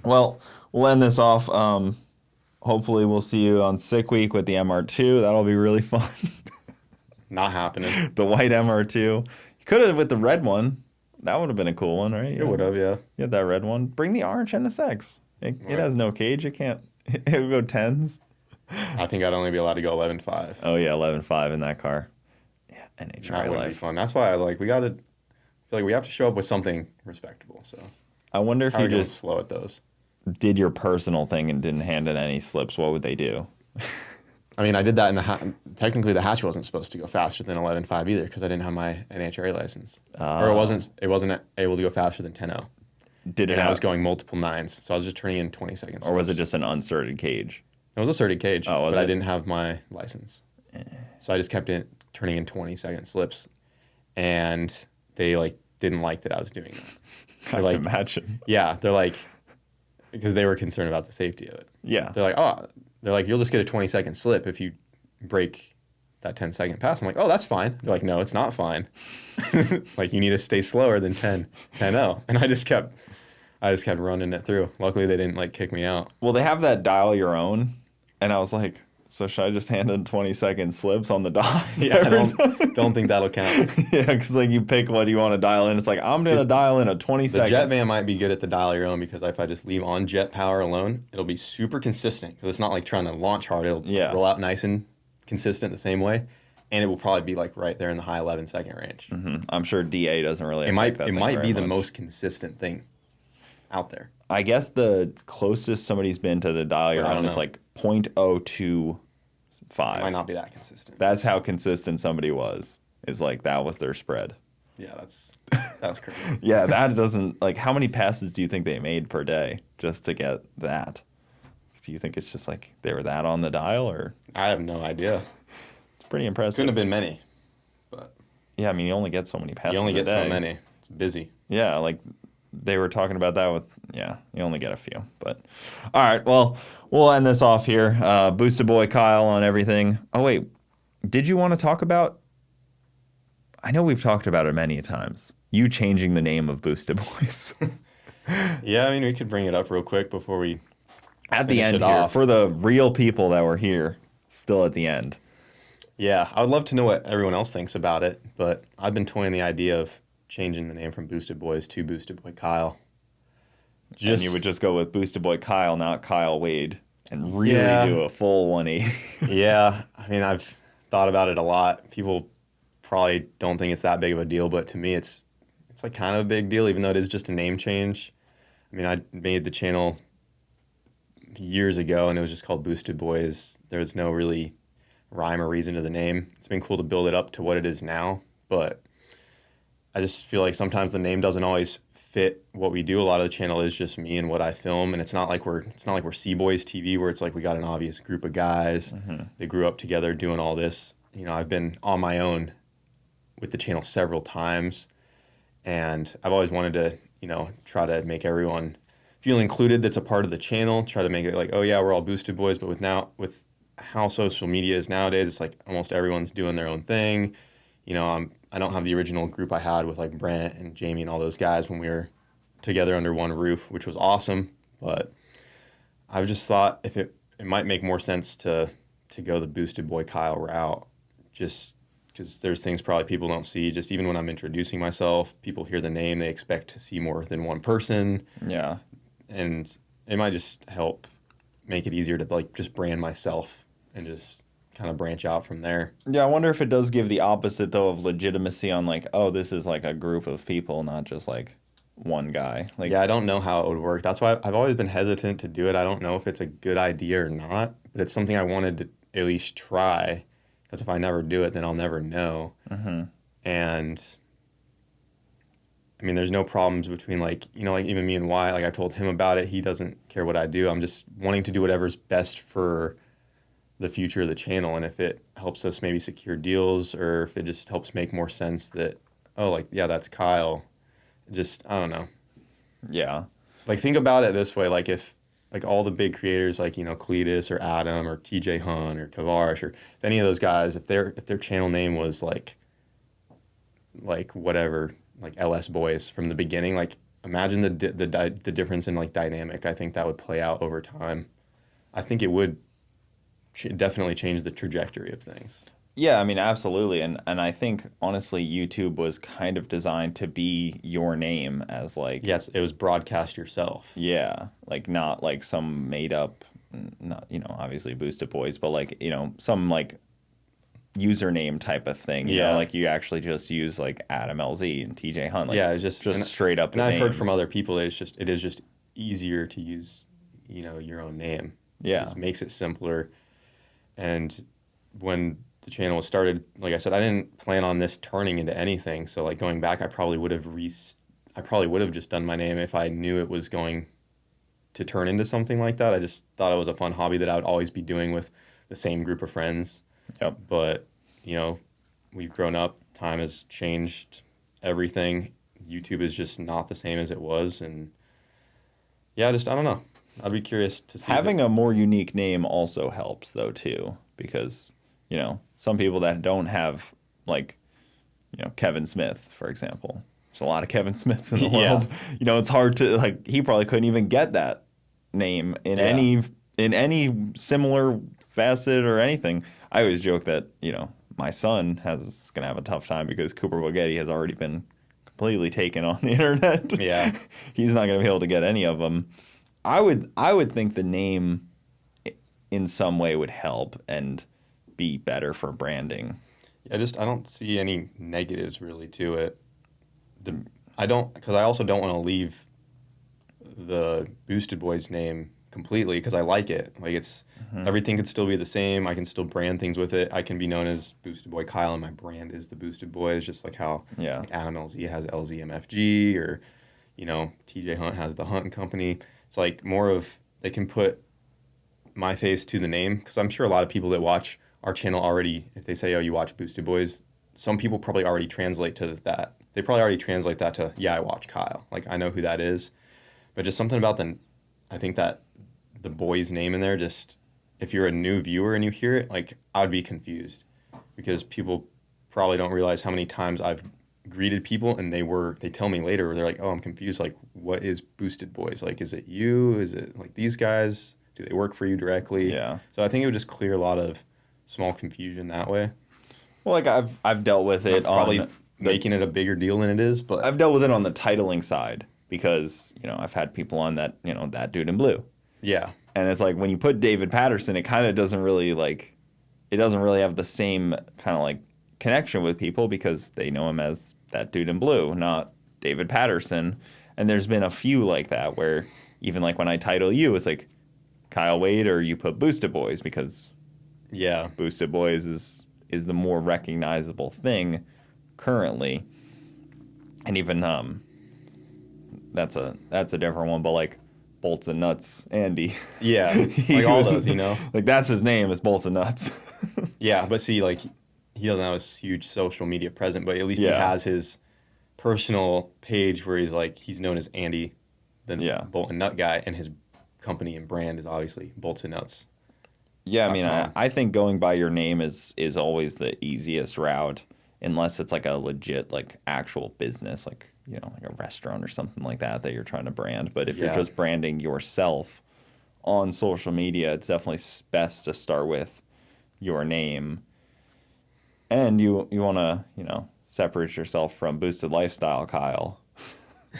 Well, we'll end this off. Hopefully we'll see you on Sick Week with the MR2. That'll be really fun. Not happening. The white MR2. You could have with the red one. That would have been a cool one, right? It would have, yeah. You had that red one. Bring the orange NSX. It has no cage. It can't. It would go 10s. I think I'd only be allowed to go 11.5. Oh, yeah, 11.5 in that car. Yeah, NHRA that would life. be fun. That's why I feel like we have to show up with something respectable. So I wonder if you just slow at those. Did your personal thing and didn't hand in any slips, what would they do? I mean, I did that in technically the hatch wasn't supposed to go faster than 11.5 either because I didn't have my NHRA license. Or it wasn't able to go faster than 10.0. I was going multiple 9s, so I was just turning in 20 seconds. Or was it just an uncerted cage? It was a certed cage, but I didn't have my license. So I just kept turning in 20-second slips. And they didn't like that I was doing that. I can imagine. Yeah, they're like, because they were concerned about the safety of it. Yeah. They're like, you'll just get a 20-second slip if you break that 10-second pass. I'm like, oh, that's fine. They're like, no, it's not fine. Like, you need to stay slower than 10.0. And I just kept running it through. Luckily, they didn't kick me out. Well, they have that dial your own. And I was like, so should I just hand in 20-second slips on the dot? Yeah, I don't think that'll count. Yeah, because you pick what you want to dial in. It's like, I'm going to dial in a 20-second. The jet van might be good at the dial your own because if I just leave on jet power alone, it'll be super consistent because it's not like trying to launch hard. It'll roll out nice and consistent the same way. And it will probably be right there in the high 11-second range. Mm-hmm. I'm sure DA doesn't really It might be the most consistent thing out there. I guess the closest somebody's been to the dial your own is 0.025. It might not be that consistent. That's how consistent somebody was. Is that was their spread. Yeah, that's crazy. Yeah, that doesn't how many passes do you think they made per day just to get that? Do you think it's just they were that on the dial or? I have no idea. It's pretty impressive. Couldn't have been many, but. Yeah, I mean you only get so many passes. You only get a day. so many. It's busy. Yeah, they were talking about that with, you only get a few. But, all right, well, we'll end this off here. Boosted Boy Kyle on everything. Oh, wait, did you want to talk about, I know we've talked about it many times, you changing the name of Boosted Boys. Yeah, I mean, we could bring it up real quick before we at the end here, for the real people that were here, still at the end. Yeah, I would love to know what everyone else thinks about it, but I've been toying the idea of changing the name from Boosted Boys to Boosted Boy Kyle. And you would just go with Boosted Boy Kyle, not Kyle Wade, and really do a full 180. Yeah, I mean, thought about it a lot. People probably don't think it's that big of a deal, but to me, it's like kind of a big deal, even though it is just a name change. I mean, I made the channel years ago, and it was just called Boosted Boiz. There was no really rhyme or reason to the name. It's been cool to build it up to what it is now, but I just feel like sometimes the name doesn't always fit what we do. A lot of the channel is just me and what I film, and it's not like we're C-Boys TV, where it's like we got an obvious group of guys. They grew up together doing all this. You know, I've been on my own with the channel several times, and I've always wanted to, you know, try to make everyone feel included that's a part of the channel, try to make it like, oh yeah, we're all Boosted Boys, but with how social media is nowadays, it's like almost everyone's doing their own thing. You know, I don't have the original group I had with like Brent and Jamie and all those guys when we were together under one roof, which was awesome. But I've just thought if it might make more sense to go the Boosted Boy Kyle route, just because there's things probably people don't see. Just even when I'm introducing myself, people hear the name, they expect to see more than one person. Yeah. And it might just help make it easier to like just brand myself and just kind of branch out from there. Yeah, I wonder if it does give the opposite, though, of legitimacy on like, oh, this is like a group of people, not just like one guy. Like, yeah, I don't know how it would work. That's why I've always been hesitant to do it. I don't know if it's a good idea or not, but it's something I wanted to at least try, because if I never do it, then I'll never know. And I mean, there's no problems between like, you know, like even me and Wyatt, like I told him about it. He doesn't care what I do. I'm just wanting to do whatever's best for the future of the channel. And if it helps us maybe secure deals, or if it just helps make more sense that, oh, like, yeah, that's Kyle. Just, I don't know. Yeah. Like, think about it this way. Like, if like all the big creators, like, you know, Cletus or Adam or TJ Hunt or Tavares, or if any of those guys, if their channel name was like whatever, like LS Boys from the beginning, like imagine the difference in like dynamic. I think that would play out over time. I think it would definitely change the trajectory of things. Yeah, I mean, absolutely. And I think, honestly, YouTube was kind of designed to be your name as, like... Yes, it was broadcast yourself. Yeah, like, not, like, some made-up, not, you know, obviously Boosted Boys, but, like, you know, some, like, username type of thing. You know, like, you actually just use, like, Adam LZ and TJ Hunt. Like, yeah, it's just straight up And I've names. heard from other people that it is just easier to use, you know, your own name. Yeah. It just makes it simpler. And when the channel was started, like I said, I didn't plan on this turning into anything. So like going back, I probably would have just done my name if I knew it was going to turn into something like that. I just thought it was a fun hobby that I would always be doing with the same group of friends. Yep. But, you know, we've grown up. Time has changed everything. YouTube is just not the same as it was. And yeah, I don't know. I'd be curious to see. Having a more unique name also helps, though, too, because, you know, some people that don't have, like, you know, Kevin Smith, for example. There's a lot of Kevin Smiths in the world. You know, it's hard to, like, he probably couldn't even get that name in any similar facet or anything. I always joke that, you know, my son is going to have a tough time because Cooper Bogetti has already been completely taken on the internet. Yeah. He's not going to be able to get any of them. I would think the name in some way would help and be better for branding. Yeah, I don't see any negatives really to it. Because I also don't want to leave the Boosted Boys name completely, because I like it. Like it's everything could still be the same. I can still brand things with it. I can be known as Boosted Boy Kyle, and my brand is the Boosted Boys, just like how like Adam LZ has LZMFG, or you know, TJ Hunt has the Hunt Company. It's like more of, they can put my face to the name, because I'm sure a lot of people that watch our channel already, if they say, oh, you watch Boosted Boys, some people probably already translate to that. They probably already translate that to, yeah, I watch Kyle. Like, I know who that is. But just something about I think that the Boiz name in there, just, if you're a new viewer and you hear it, like, I would be confused. Because people probably don't realize how many times I've greeted people and they tell me later, they're like, oh, I'm confused, like, what is Boosted Boys? Like, is it you? Is it like these guys? Do they work for you directly? Yeah. So I think it would just clear a lot of small confusion that way. Well, like I've dealt with it probably making it a bigger deal than it is, but I've dealt with it on the titling side, because, you know, I've had people on that, you know, that dude in blue. Yeah. And it's like when you put David Patterson, it kind of doesn't really, like, it doesn't really have the same kind of like connection with people because they know him as that dude in blue, not David Patterson. And there's been a few like that where even like when I title you, it's like Kyle Wade or you put Boosted Boys because Boosted Boys is the more recognizable thing currently. And even that's a different one, but like Bolts and Nuts Andy. Yeah. Like all those, you know. Like that's his name, is Bolts and Nuts. Yeah, but see, like he doesn't have a huge social media presence, but at least he has his personal page where he's known as Andy, the Bolt and Nut guy, and his company and brand is obviously Bolts and Nuts. Yeah, I mean, I think going by your name is always the easiest route, unless it's like a legit like actual business, like like a restaurant or something like that you're trying to brand. But if you're just branding yourself on social media, it's definitely best to start with your name. And you want to, separate yourself from Boosted Lifestyle Kyle.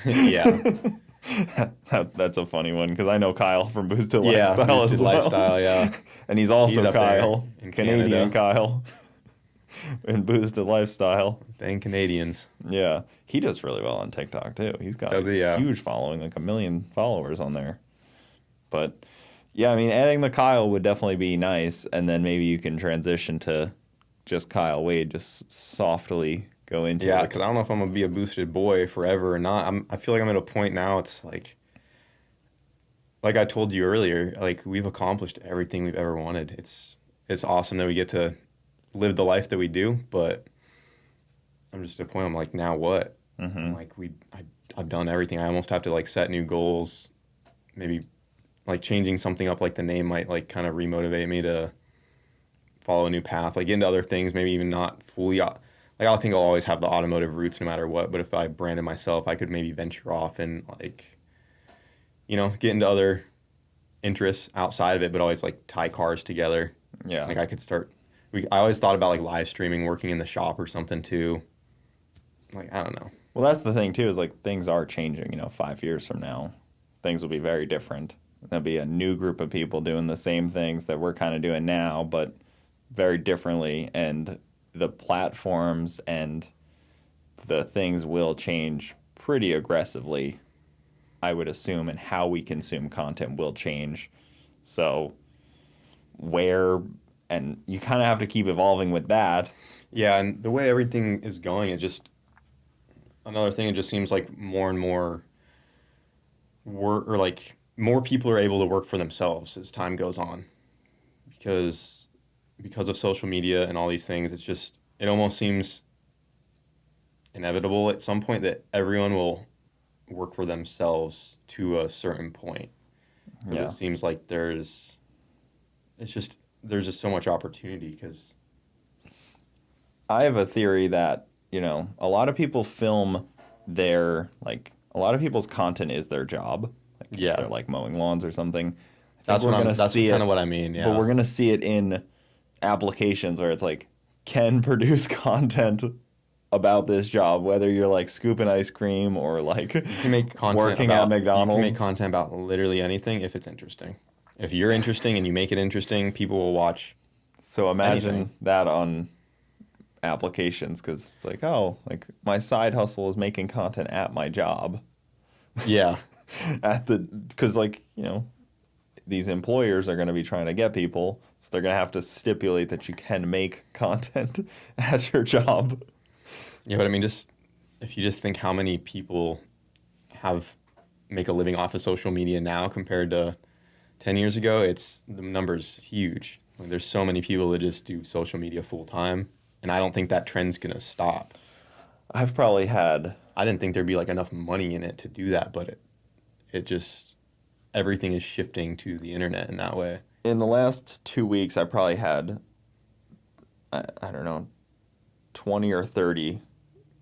Yeah. That's a funny one because I know Kyle from Boosted Lifestyle Boosted as well. Lifestyle, yeah. And he's also Kyle, Canadian Canada. Kyle, in Boosted Lifestyle. Dang Canadians. Yeah. He does really well on TikTok too. He's got a huge following, like 1 million followers on there. But yeah, I mean, adding the Kyle would definitely be nice. And then maybe you can transition to just Kyle Wade, just softly go into it. Yeah, because I don't know if I'm going to be a boosted boy forever or not. I feel like I'm at a point now, it's like I told you earlier, like we've accomplished everything we've ever wanted. It's awesome that we get to live the life that we do, but I'm just at a point, I'm like, now what? Mm-hmm. I'm like, I've done everything. I almost have to like set new goals. Maybe like changing something up, like the name might like kind of remotivate me to follow a new path, like into other things, maybe even not fully. Like I think I'll always have the automotive roots no matter what, but if I branded myself, I could maybe venture off and like, get into other interests outside of it, but always like tie cars together. Yeah. Like I could start, I always thought about like live streaming, working in the shop or something too. Like, I don't know. Well, that's the thing too, is like things are changing, 5 years from now, things will be very different. There'll be a new group of people doing the same things that we're kind of doing now, but very differently. And the platforms and the things will change pretty aggressively, I would assume, and how we consume content will change. So and you kind of have to keep evolving with that. Yeah, and the way everything is going, it just seems like more and more work, or like more people are able to work for themselves as time goes on. Because of social media and all these things, it almost seems inevitable at some point that everyone will work for themselves to a certain point. Because it seems like there's just so much opportunity. Because I have a theory that, a lot of people film a lot of people's content is their job. Like if they're like mowing lawns or something. That's kind of what I mean, yeah. But we're going to see it in applications where it's like, can produce content about this job, whether you're like scooping ice cream or like you can make content working at McDonald's. You can make content about literally anything if it's interesting. If you're interesting and you make it interesting, people will watch. So imagine anything. that on applications, because it's like, like my side hustle is making content at my job. Yeah. Because these employers are going to be trying to get people, so they're going to have to stipulate that you can make content at your job. Yeah, but I mean, if you just think how many people make a living off of social media now compared to 10 years ago, the number's huge. Like, there's so many people that just do social media full time, and I don't think that trend's going to stop. I didn't think there'd be like enough money in it to do that, but it just, everything is shifting to the internet in that way. In the last 2 weeks, I probably had, I don't know, 20 or 30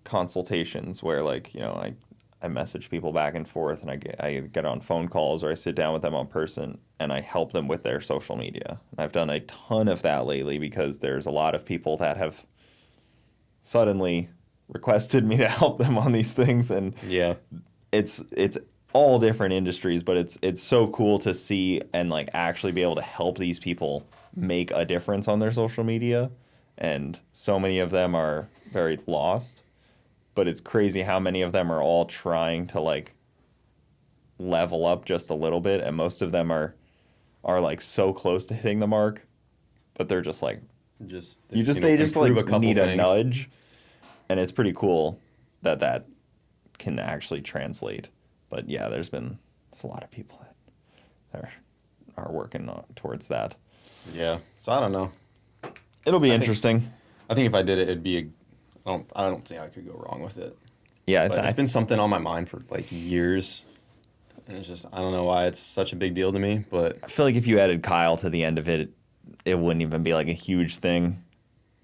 consultations where I message people back and forth, and I get on phone calls, or I sit down with them in person and I help them with their social media. And I've done a ton of that lately because there's a lot of people that have suddenly requested me to help them on these things, and yeah, it's all different industries, but it's so cool to see and like actually be able to help these people make a difference on their social media. And so many of them are very lost, but it's crazy how many of them are all trying to like level up just a little bit, and most of them are like so close to hitting the mark, but they're just like they just like need a nudge, and it's pretty cool that can actually translate. But yeah, there's a lot of people that are working towards that. Yeah. So I don't know. It'll be interesting. I think if I did it, it'd be I don't think I could go wrong with it. Yeah, but it's been something on my mind for like years. And it's just, I don't know why it's such a big deal to me, but I feel like if you added Kyle to the end of it, it wouldn't even be like a huge thing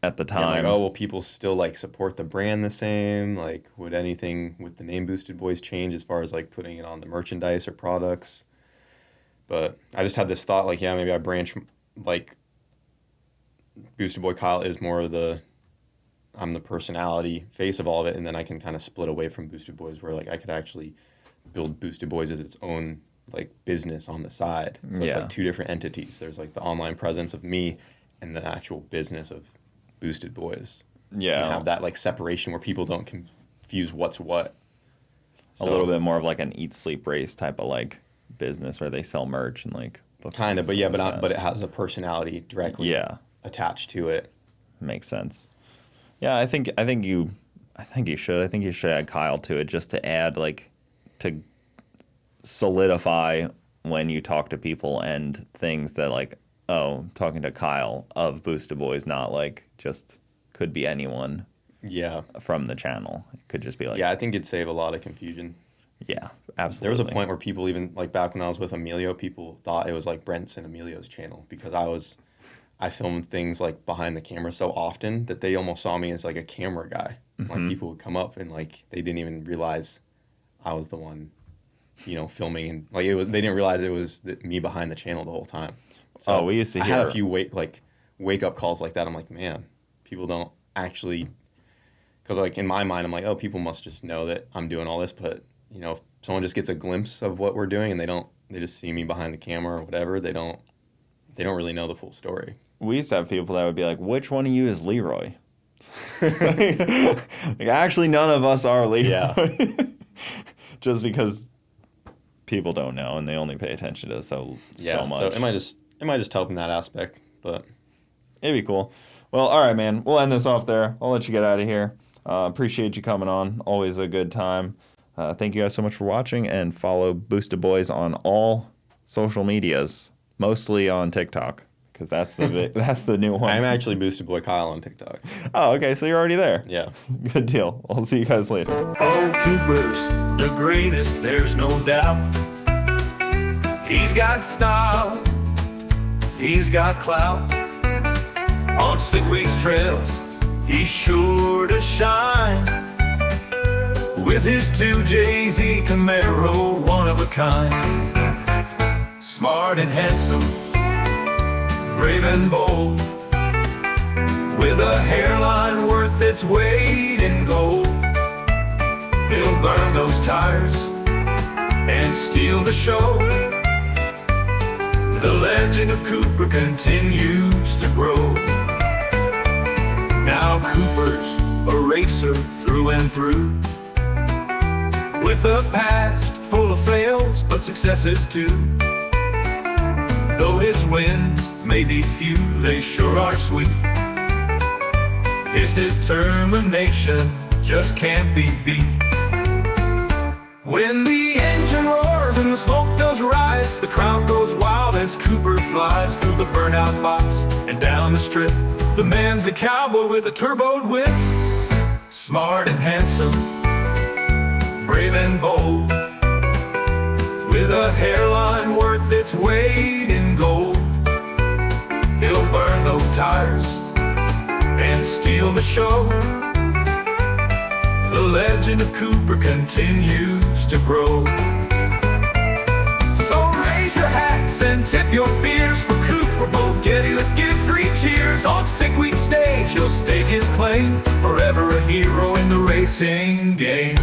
at the time. Yeah, like, oh, will people still like support the brand the same? Like, would anything with the name Boosted Boys change as far as like putting it on the merchandise or products? But I just had this thought, like, yeah, maybe I branch, like, Boosted Boy Kyle is more of I'm the personality face of all of it, and then I can kind of split away from Boosted Boys where like I could actually build Boosted Boys as its own like business on the side. So it's like two different entities. There's like the online presence of me and the actual business of Boosted Boys. Yeah. And have that like separation where people don't confuse what's what. So, a little bit more of like an eat, sleep, race type of like business where they sell merch and like books. Kind of, but yeah, but it has a personality directly attached to it. Makes sense. Yeah, I think you should. I think you should add Kyle to it just to add like to solidify when you talk to people and things that like, oh, talking to Kyle of Boosted Boys, not like just could be anyone from the channel. It could just be like... Yeah, I think it'd save a lot of confusion. Yeah, absolutely. There was a point where people even, like back when I was with Emilio, people thought it was like Brent's and Emilio's channel because I filmed things like behind the camera so often that they almost saw me as like a camera guy. Mm-hmm. Like people would come up and like they didn't even realize I was the one, filming, and like they didn't realize it was me behind the channel the whole time. So we used to hear... I had a few wake up calls like that. I'm like, man, people don't actually, because like in my mind I'm like, oh, people must just know that I'm doing all this, but if someone just gets a glimpse of what we're doing and they just see me behind the camera or whatever, they don't really know the full story. We used to have people that would be like, which one of you is Leroy? Like, actually, none of us are Leroy. Yeah. Just because people don't know and they only pay attention to so much. So it might just help in that aspect, but it'd be cool. Well, all right, man. We'll end this off there. I'll let you get out of here. Appreciate you coming on. Always a good time. Thank you guys so much for watching, and follow Boosted Boys on all social medias, mostly on TikTok. Because that's the new one. I'm actually Boosted Boy Kyle on TikTok. Oh, okay. So you're already there. Yeah. Good deal. I'll see you guys later. Oh, Cooper's the greatest, there's no doubt. He's got style. He's got clout. On Sick Weeks trails, he's sure to shine. With his 2JZ Camaro, one of a kind. Smart and handsome, brave and bold, with a hairline worth its weight in gold. He'll burn those tires and steal the show. The legend of Cooper continues to grow. Now Cooper's a racer through and through, with a past full of fails, but successes too. Though his wins may be few, they sure are sweet. His determination just can't be beat. When the engine roars and the smoke does rise, the crowd goes wild as Cooper flies through the Burnout box and down the strip. The man's a cowboy with a turboed whip. Smart and handsome, brave and bold, with a hairline worth its weight in gold. He'll burn those tires and steal the show. The legend of Cooper continues to grow. So raise your hats and tip your beers for Cooper Bogetti. Let's give 3 cheers. On Sick Week stage, he'll stake his claim, forever a hero in the racing game.